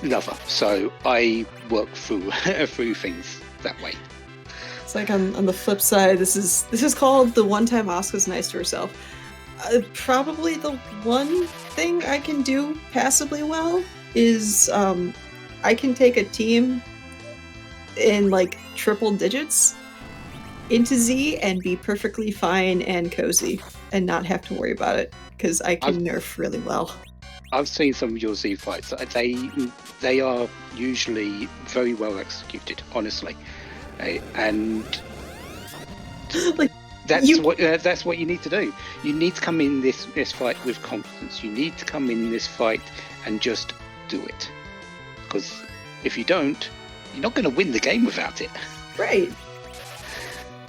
lover, so I work through things that way. It's like on the flip side, this is called the one time Asuka's nice to herself. Probably the one thing I can do passably well is I can take a team in like triple digits into Z and be perfectly fine and cozy and not have to worry about it, because I can nerf really well. I've seen some of your Z fights. They are usually very well executed, honestly, and like. That's what you need to do. You need to come in this fight with confidence. You need to come in this fight and just do it. Because if you don't, you're not going to win the game without it. Right.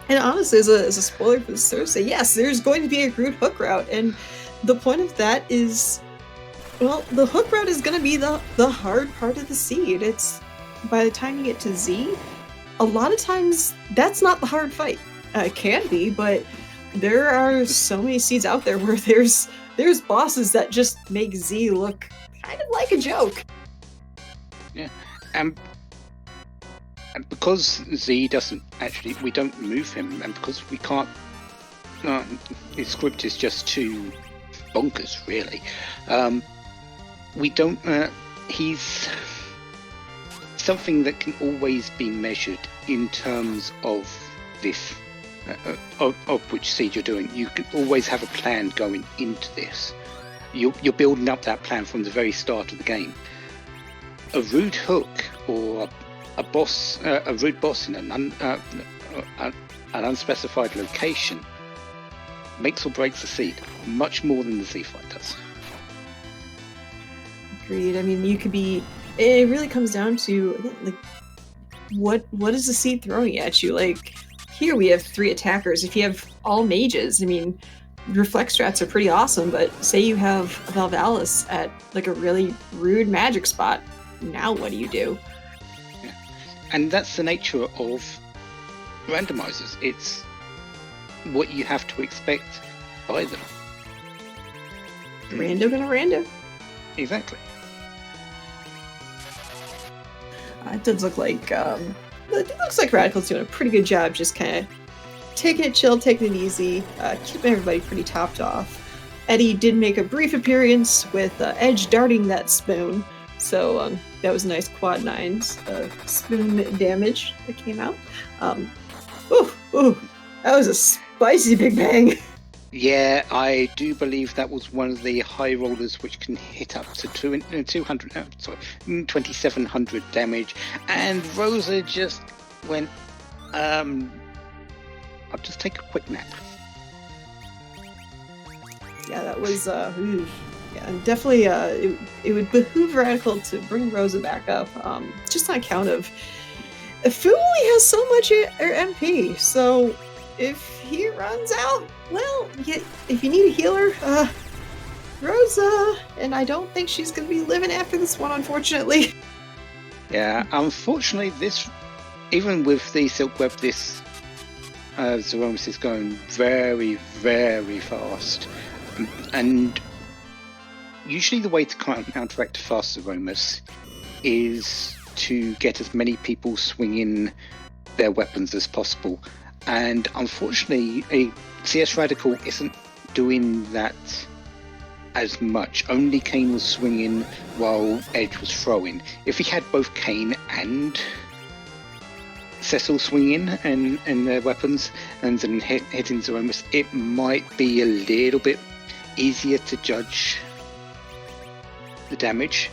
And honestly, as a spoiler for this Thursday, yes, there's going to be a Groot hook route. And the point of that is, well, the hook route is going to be the hard part of the seed. It's, by the time you get to Z, a lot of times that's not the hard fight. It can be, but there are so many seeds out there where there's bosses that just make Z look kind of like a joke. Yeah, and because Z doesn't actually, we don't move him, and because we can't, his script is just too bonkers, really. We don't. He's something that can always be measured in terms of this. Of which seed you're doing. You can always have a plan going into this. You're building up that plan from the very start of the game. A rude hook or a rude boss in an unspecified location makes or breaks the seed much more than the Z fight does. Agreed. I mean, you could be. It really comes down to, again, like what is the seed throwing at you? Like, here we have 3 attackers. If you have all mages, I mean, reflex strats are pretty awesome, but say you have Valvalis at like a really rude magic spot, now what do you do? Yeah. And that's the nature of randomizers. It's what you have to expect by them. Random and a random. Exactly. It does look like it looks like Radical's doing a pretty good job just kind of taking it chill, taking it easy, keeping everybody pretty topped off. Eddie did make a brief appearance with Edge darting that spoon, so that was a nice quad 9s spoon damage that came out. Ooh, that was a spicy big bang. Yeah, I do believe that was one of the high rollers which can hit up to 2,700 damage, and Rosa just went, I'll just take a quick nap. Yeah, that was, yeah, definitely, it would behoove Radical to bring Rosa back up, just on account of, Fu only has so much MP, so if he runs out, well, if you need a healer, Rosa, and I don't think she's going to be living after this one, unfortunately. Yeah, unfortunately, this, even with the Silk Web, this Zeromus is going very, very fast. And usually the way to counteract a fast Zeromus is to get as many people swinging their weapons as possible. And unfortunately, a CS Radical isn't doing that as much. Only Kane was swinging while Edge was throwing. If he had both Kane and Cecil swinging and their weapons and then hitting Zeromus, it might be a little bit easier to judge the damage.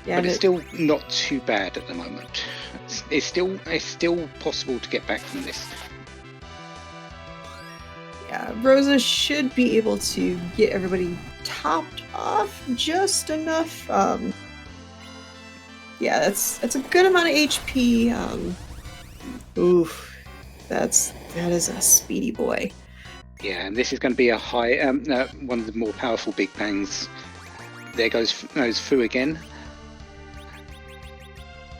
Yeah, but it's still not too bad at the moment. It's still possible to get back from this. Yeah, Rosa should be able to get everybody topped off just enough. Yeah, that's a good amount of HP. Oof, that is a speedy boy. Yeah, and this is going to be a high, one of the more powerful Big Bangs. There goes Fu again.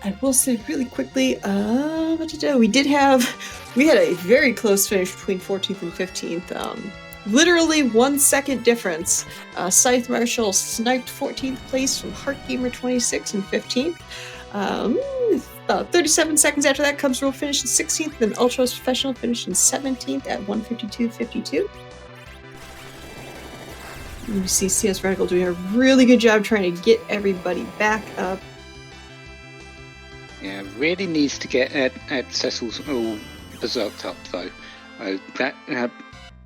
I will say really quickly, what to do? We had a very close finish between 14th and 15th. Literally 1 second difference. Scythe Marshall sniped 14th place from Heart Gamer 26 and 15th. About 37 seconds after that, Cubs Roll finished in 16th, then Ultras Professional finished in 17th at 152.52. You see CS Radical doing a really good job trying to get everybody back up. Yeah, really needs to get at Cecil's all berserked up though.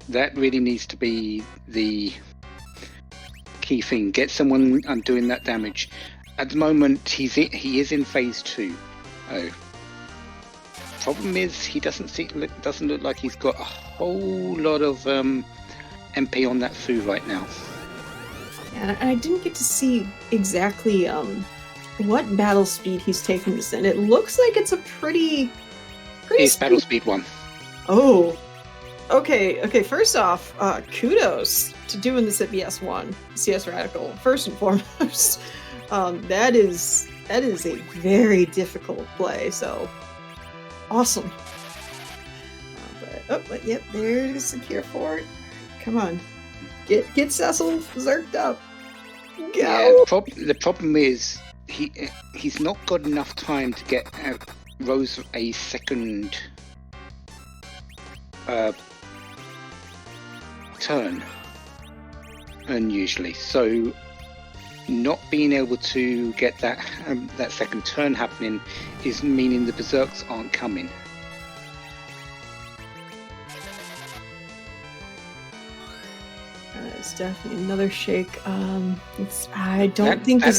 That really needs to be the key thing. Get someone undoing that damage. At the moment, he is in phase 2. Problem is, he doesn't look like he's got a whole lot of MP on that Fu right now. Yeah, and I didn't get to see exactly what battle speed he's taking this in. It looks like it's a pretty It's battle speed 1. Oh, okay. First off, kudos to doing this at BS1, CS Radical. First and foremost, that is a very difficult play. So awesome. But yep, there's the cure for it. Come on, get Cecil zerked up. Go. Yeah, the problem is he's not got enough time to get Rose a second turn unusually, so not being able to get that second turn happening is meaning the berserks aren't coming. It's definitely another shake. I don't think that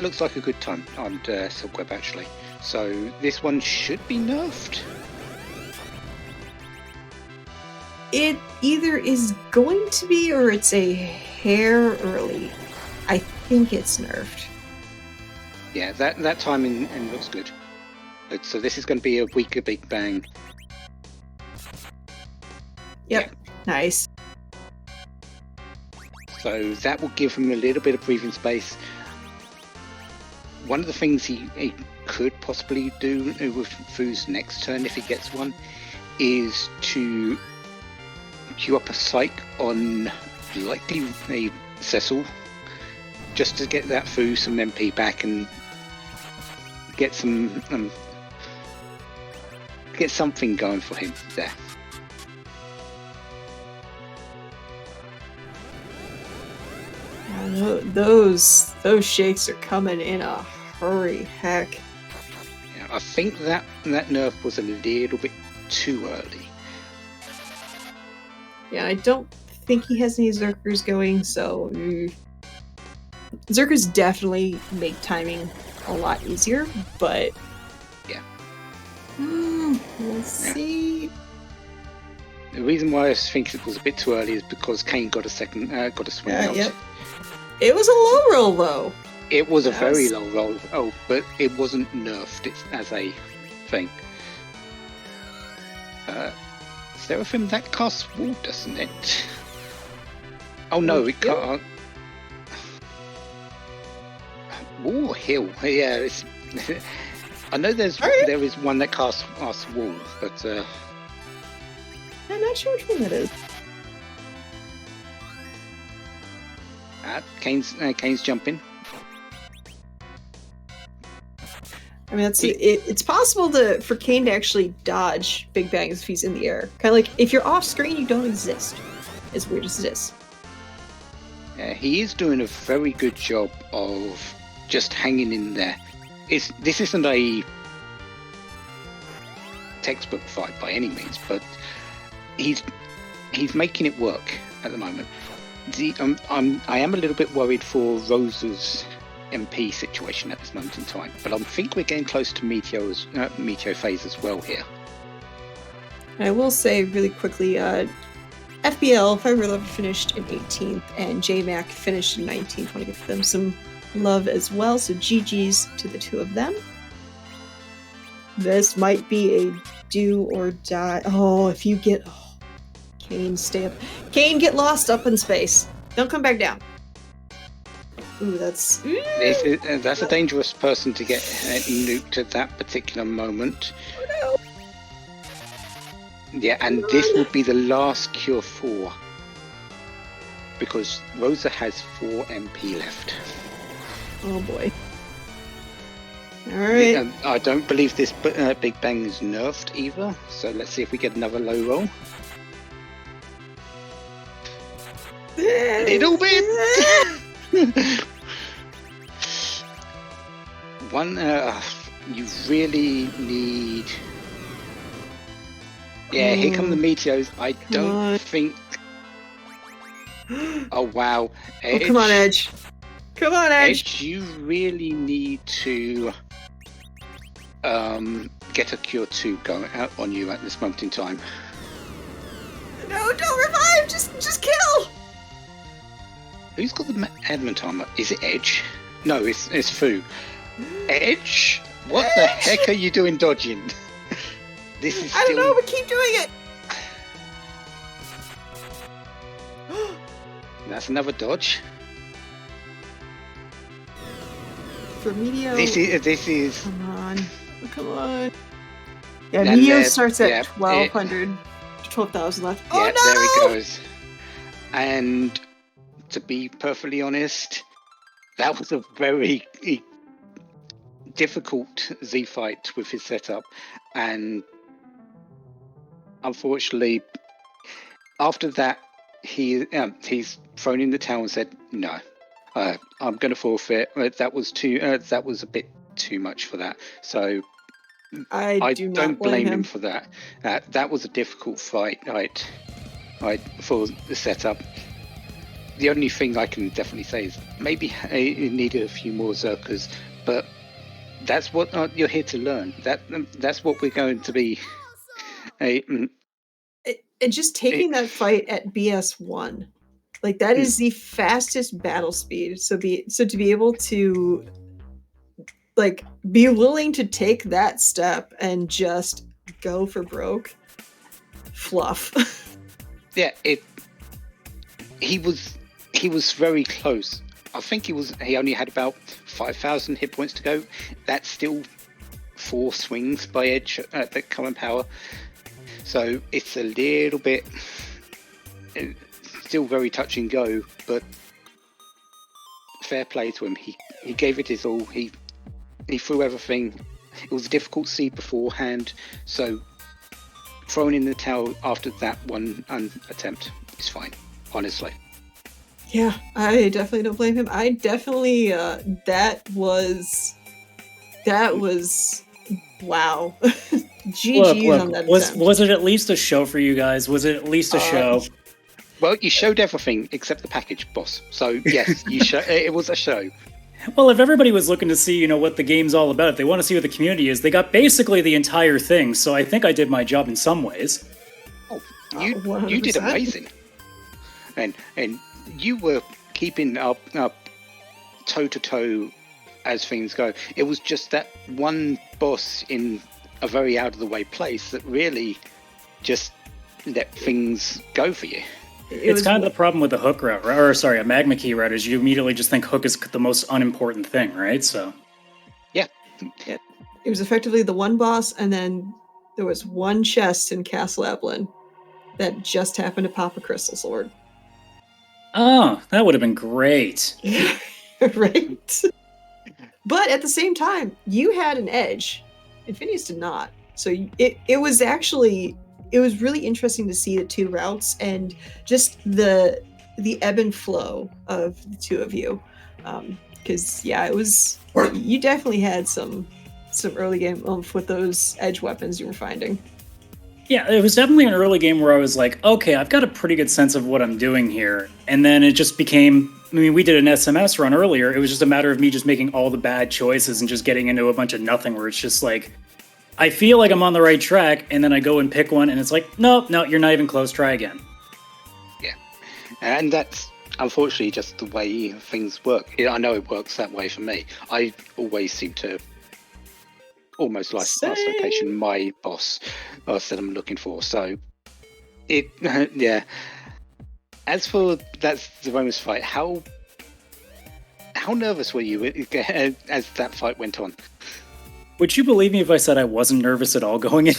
looks like a good time on Silkweb actually. So this one should be nerfed. It either is going to be or it's a hair early. I think it's nerfed. Yeah, that timing looks good. So this is going to be a weaker Big Bang. Yep, yeah. Nice. So that will give him a little bit of breathing space. One of the things he could possibly do with Fu's next turn, if he gets one, is to queue up a psych on likely a Cecil, just to get that Fu some MP back and get some get something going for him there. Those shakes are coming in a hurry. Heck. Yeah, I think that nerf was a little bit too early. Yeah, I don't think he has any Zerkers going, so Zerkers definitely make timing a lot easier, but yeah. We'll see. The reason why I think it was a bit too early is because Kane got a swing out. Yep. It was a low roll, though. It was a very low roll. Oh, but it wasn't nerfed as a thing. Seraphim, that casts wall, doesn't it? Oh no, it can't. Wall hill. Yeah, it's. I know there is one that casts wall, but I'm not sure which one that is. Kane's jumping. I mean, it's possible for Kane to actually dodge Big Bangs if he's in the air. Kind of like, if you're off screen, you don't exist. As weird as it is. Yeah, he is doing a very good job of just hanging in there. This isn't a textbook fight by any means, but he's he's making it work at the moment. I am a little bit worried for Rosa's MP situation at this moment in time, but I think we're getting close to Meteor phase as well here. I will say really quickly, FBL, FF4FE finished in 18th, and JMac finished in 19th. I want to give them some love as well, so GG's to the two of them. This might be a do or die. Oh, if you get... Oh, Kane, stay up. Kane, get lost up in space. Don't come back down. Ooh, that's... That's a dangerous person to get nuked at that particular moment. Oh, no. Yeah, and this would be the last cure 4. Because Rosa has 4 MP left. Oh, boy. Alright. I don't believe this Big Bang is nerfed either, so let's see if we get another low roll. Little bit! One, you really need... Yeah, here come the meteors. I don't think... Oh, wow. Edge. Oh, come on, Edge. Come on, Edge. You really need to get a Cure 2 going out on you at this moment in time. No, don't revive! Just kill! Who's got the adamant armor? Is it Edge? No, it's Fu. Edge? What the heck are you doing dodging? This is I don't know, but keep doing it! That's another dodge. For Meteor... This is... Come on. Yeah, Meteor starts at 1,200. 12,000 left. Yeah, oh, no! There he goes. And to be perfectly honest, that was a very difficult Z fight with his setup, and unfortunately, after that, he's thrown in the towel and said, "No, I'm going to forfeit." That was a bit too much for that. So I don't blame him for that. That was a difficult fight, right? For the setup. The only thing I can definitely say is maybe it needed a few more Zerkers, but that's what you're here to learn. That's what we're going to be. And just taking that fight at BS1, like that is the fastest battle speed. So to be able to like be willing to take that step and just go for broke, fluff. Yeah, he was very close. I think he only had about 5,000 hit points to go. That's still 4 swings by Edge at the current power. So it's a little bit still very touch and go, but fair play to him. He gave it his all. He threw everything. It was a difficult seed beforehand, so throwing in the towel after that one attempt is fine, honestly. Yeah, I definitely don't blame him. I definitely that was wow. GG's on that. Was it at least a show for you guys? Was it at least a show? Well, you showed everything except the package, boss. So yes, it was a show. Well, if everybody was looking to see, what the game's all about, if they want to see what the community is, they got basically the entire thing. So I think I did my job in some ways. Oh, you did amazing, and you were keeping up toe to toe as things go. It was just that one boss in a very out of the way place that really just let things go for you. It's kind of the problem with the hook route, or sorry, a magma key route, is you immediately just think hook is the most unimportant thing, right? So, yeah. It was effectively the one boss, and then there was one chest in Castle Eblin that just happened to pop a crystal sword. Oh, that would have been great. Right? But at the same time, you had an edge. Infineous did not. So it was actually... It was really interesting to see the two routes and just the ebb and flow of the two of you. Because, it was... You definitely had some early game oomph with those edge weapons you were finding. Yeah, it was definitely an early game where I was like, okay, I've got a pretty good sense of what I'm doing here. And then it just became, I mean, we did an SMS run earlier. It was just a matter of me just making all the bad choices and just getting into a bunch of nothing where it's just like, I feel like I'm on the right track, and then I go and pick one, and it's like, no, you're not even close, try again. Yeah. And that's unfortunately just the way things work. I know it works that way for me. I always seem to almost last location my boss that I'm looking for. So it yeah. As for that Zeromus fight, how nervous were you as that fight went on? Would you believe me if I said I wasn't nervous at all going in?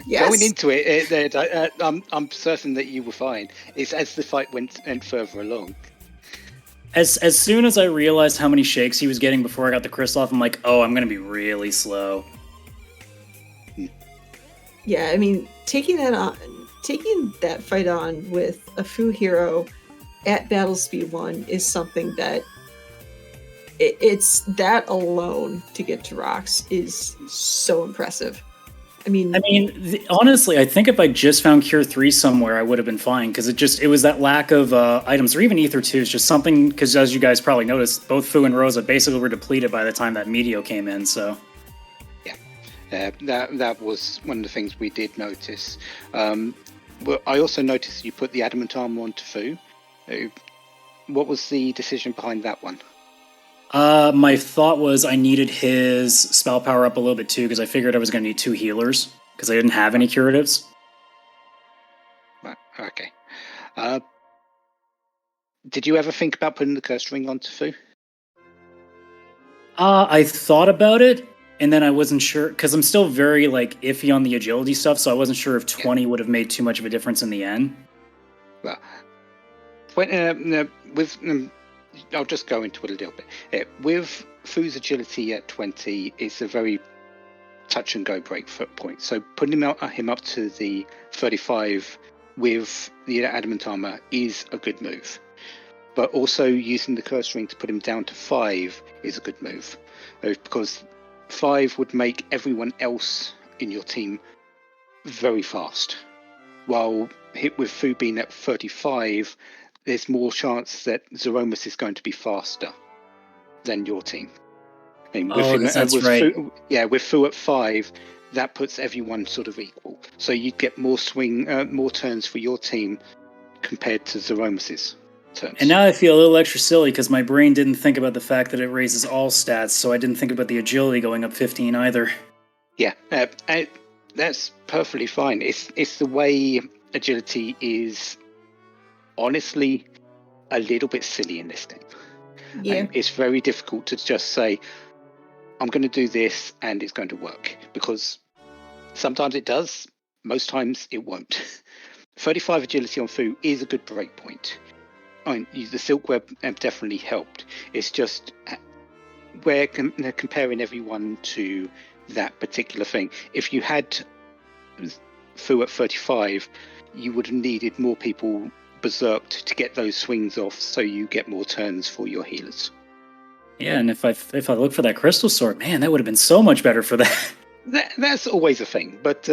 Yes. Going into it, I'm certain that you were fine. It's as the fight went further along. As soon as I realized how many shakes he was getting before I got the crystal off, I'm like, oh, I'm going to be really slow. Yeah, I mean, taking that fight on with a Fu hero at battle speed 1 is something that it's that alone to get to rocks is so impressive. I mean, honestly, I think if I just found Cure 3 somewhere, I would have been fine, because it was that lack of items, or even Ether 2 is just something, because as you guys probably noticed, both Fu and Rosa basically were depleted by the time that Meteo came in, so. Yeah, that was one of the things we did notice. Well, I also noticed you put the adamant armor onto Fu. What was the decision behind that one? My thought was I needed his spell power up a little bit too, because I figured I was going to need 2 healers, because I didn't have any curatives. Right, okay. Did you ever think about putting the curse ring onto Fu? I thought about it, and then I wasn't sure, because I'm still very iffy on the agility stuff, so I wasn't sure if 20 would have made too much of a difference in the end. Well, I'll just go into it a little bit. With Fu's agility at 20, it's a very touch and go break point. So putting him up to the 35 with the adamant armor is a good move. But also using the curse ring to put him down to 5 is a good move. Because 5 would make everyone else in your team very fast. While hit with Fu being at 35, there's more chance that Zeromus is going to be faster than your team. And that's right. With Fu at 5, that puts everyone sort of equal. So you'd get more more turns for your team compared to Zeromus's turns. And now I feel a little extra silly because my brain didn't think about the fact that it raises all stats, so I didn't think about the agility going up 15 either. Yeah, that's perfectly fine. It's the way agility is. Honestly, a little bit silly in this game. yeah. It's very difficult to just say, I'm going to do this and it's going to work, because sometimes it does, most times it won't. 35 agility on Fu is a good break point. The Silk Web definitely helped. It's just we're comparing everyone to that particular thing. If you had Fu at 35, you would have needed more people berserked to get those swings off, so you get more turns for your healers. Yeah, and if I look for that crystal sword, man, that would have been so much better for that. That's always a thing, but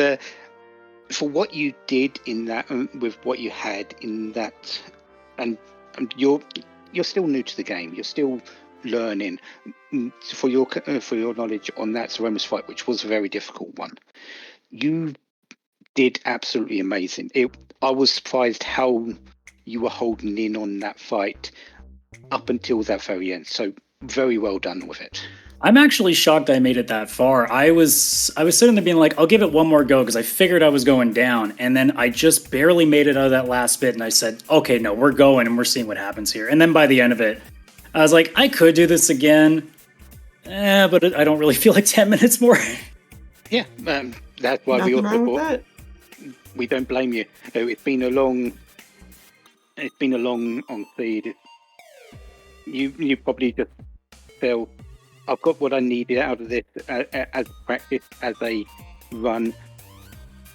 for what you did in that, with what you had in that, and you're still new to the game, you're still learning. For your knowledge on that Zeromus fight, which was a very difficult one, you did absolutely amazing. I was surprised how you were holding in on that fight up until that very end. So very well done with it. I'm actually shocked I made it that far. I was sitting there being like, I'll give it one more go because I figured I was going down, and then I just barely made it out of that last bit, and I said, okay, no, we're going and we're seeing what happens here. And then by the end of it, I was like, I could do this again, but I don't really feel like 10 minutes more. Yeah, that's why we don't blame you. It's been a long on feed. You probably just feel, I've got what I needed out of this as practice, as a run.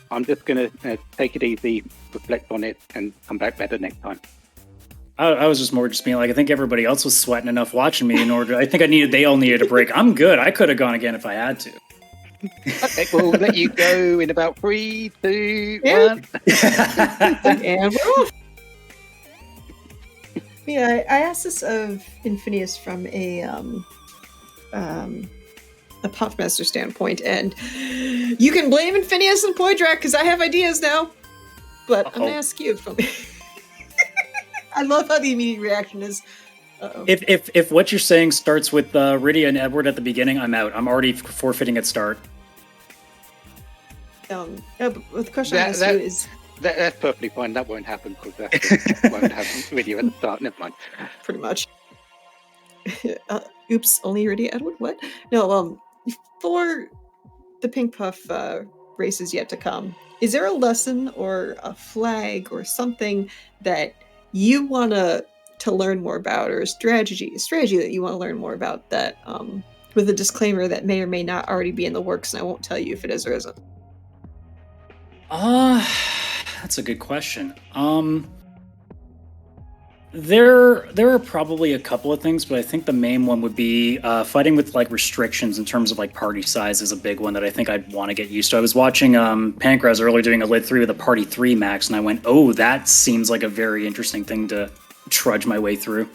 I'm just going to take it easy, reflect on it, and come back better next time. I was just being like, I think everybody else was sweating enough watching me in order. I think they all needed a break. I'm good. I could have gone again if I had to. Okay, we'll let you go in about 3, 2, Yeah. 1. And we're off. Yeah, I asked this of Infinius from a Puffmaster standpoint, and you can blame Infinius and Poidrak because I have ideas now. But I'm gonna ask you from. I love how the immediate reaction is. Uh-oh. If what you're saying starts with Rydia and Edward at the beginning, I'm out. I'm already forfeiting at start. But the question I ask you is. That's perfectly fine. That won't happen because that won't happen video at the start. Never mind. Pretty much. Oops, only Rydia Edward? What? No, for the Pink Puff races yet to come, is there a lesson or a flag or something that you want to learn more about, or a strategy that you want to learn more about that, with a disclaimer that may or may not already be in the works, and I won't tell you if it is or isn't? That's a good question. There are probably a couple of things, but I think the main one would be fighting with like restrictions in terms of like party size is a big one that I think I'd want to get used to. I was watching Pancraz earlier doing a lid 3 with a party 3 max, and I went, oh, that seems like a very interesting thing to trudge my way through.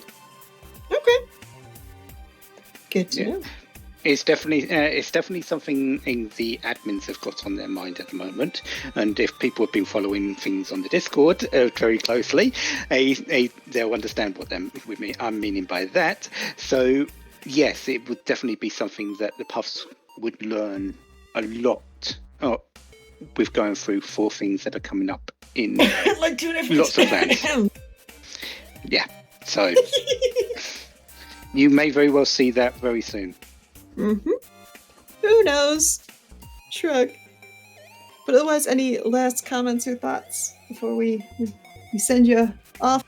Okay. Good to know. It's definitely something the admins have got on their mind at the moment, and if people have been following things on the Discord very closely, they'll understand what I'm meaning by that. So yes, it would definitely be something that the Puffs would learn a lot with going through 4 things that are coming up in like 2 different lots of plans. Yeah, so you may very well see that very soon. Mm-hmm. Who knows? Shrug. But otherwise, any last comments or thoughts before we send you off?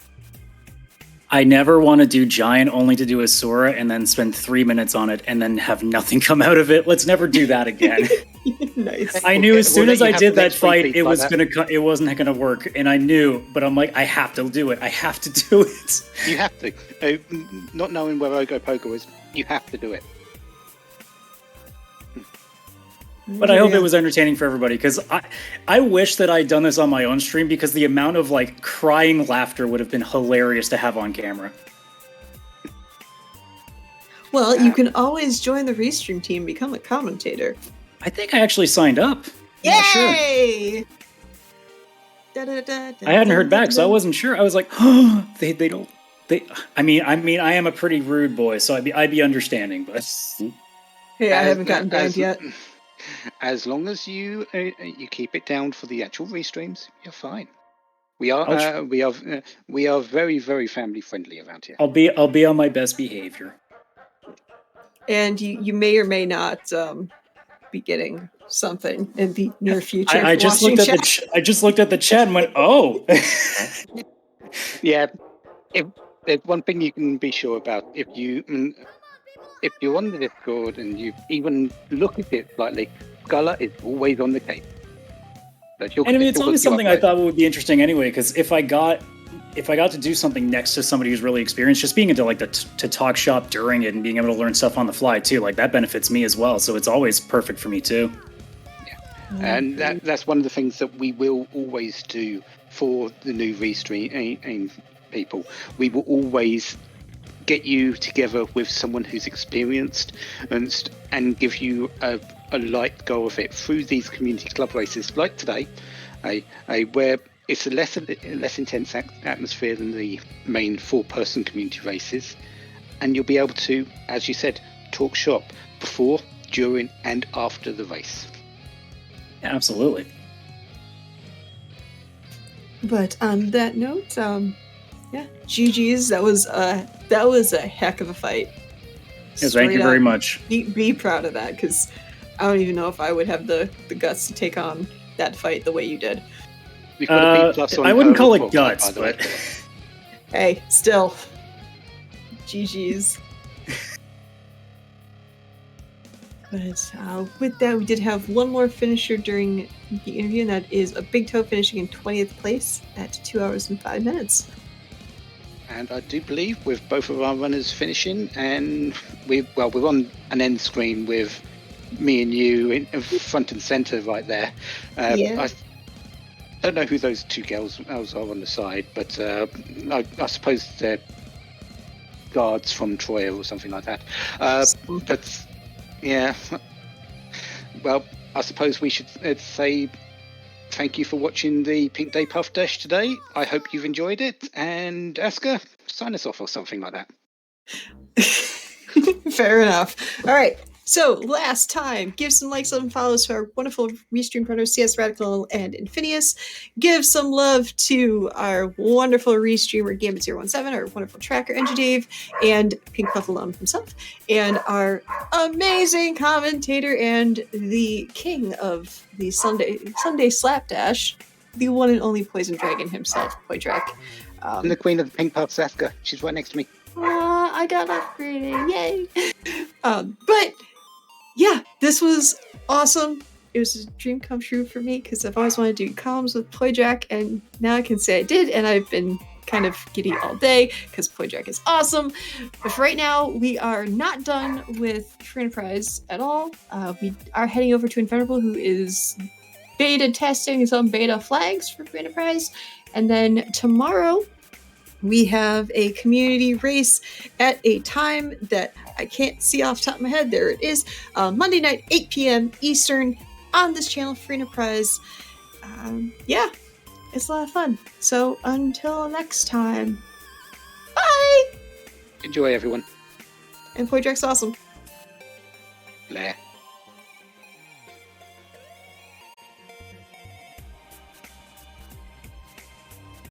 I never want to do Giant only to do Asura and then spend 3 minutes on it and then have nothing come out of it. Let's never do that again. Nice. I knew as soon as I did that fight, it wasn't gonna work, and I knew. But I'm like, I have to do it. I have to do it. You have to. Not knowing where Ogopogo is, you have to do it. But I hope it was entertaining for everybody, because I wish that I'd done this on my own stream, because the amount of like crying laughter would have been hilarious to have on camera. Well, you can always join the Restream team, become a commentator. I think I actually signed up. Yay! I hadn't heard back, so I wasn't sure. I was like, oh, they don't. I mean, I am a pretty rude boy, so I'd be understanding, but hey, I haven't gotten banned yet. As long as you keep it down for the actual restreams, you're fine. We are very, very family friendly around here. I'll be on my best behavior. And you may or may not be getting something in the near future. I just looked at the chat and went, oh. Yeah. If there's one thing you can be sure about, if you're on the Discord and you even look at it slightly, Sculler is always on the case. And I mean, it's always something I thought would be interesting anyway, because if I got to do something next to somebody who's really experienced, just being able to talk shop during it and being able to learn stuff on the fly too, like that benefits me as well. So it's always perfect for me too. Yeah, and that's one of the things that we will always do for the new Restream people. We will always get you together with someone who's experienced and give you a light go of it through these community club races like today, where it's a less intense atmosphere than the main 4-person community races, and you'll be able to, as you said, talk shop before, during, and after the race. Yeah, absolutely. But on that note, yeah, GG's. That was a heck of a fight. Yes, thank you very much. Be proud of that, because I don't even know if I would have the guts to take on that fight the way you did. I wouldn't call it guts, but hey, still, GG's. But with that, we did have one more finisher during the interview, and that is a Big Toe finishing in 20th place at 2 hours and 5 minutes. And I do believe with both of our runners finishing, and we're on an end screen with me and you in front and center right there. Yeah. I don't know who those two girls are on the side, but I suppose they're guards from Troya or something like that. But yeah, well, I suppose we should say thank you for watching the Pinkday Puffdash today. I hope you've enjoyed it, and Aska, sign us off or something like that. Fair enough. All right. So last time, give some likes and follows to our wonderful restream partners, CS Radical and Infinius. Give some love to our wonderful restreamer Gambit017, our wonderful tracker Engie Dave, and Pink Puff alum himself, and our amazing commentator and the king of the Sunday Slapdash, the one and only Poison Dragon himself, Poydrak. And the queen of the Pink Puffs, Aska. She's right next to me. I got upgraded. Yay. But yeah, this was awesome. It was a dream come true for me because I've always wanted to do columns with Poydrak, and now I can say I did, and I've been kind of giddy all day because Poydrak is awesome. But for right now, we are not done with Free Enterprise at all. We are heading over to Invenerable, who is beta testing some beta flags for Free Enterprise. And then tomorrow, we have a community race at a time that I can't see off the top of my head. There it is. Monday night, 8 p.m. Eastern on this channel, Free Enterprise. Yeah, it's a lot of fun. So until next time, bye! Enjoy, everyone. And Poydrak's awesome. Blah.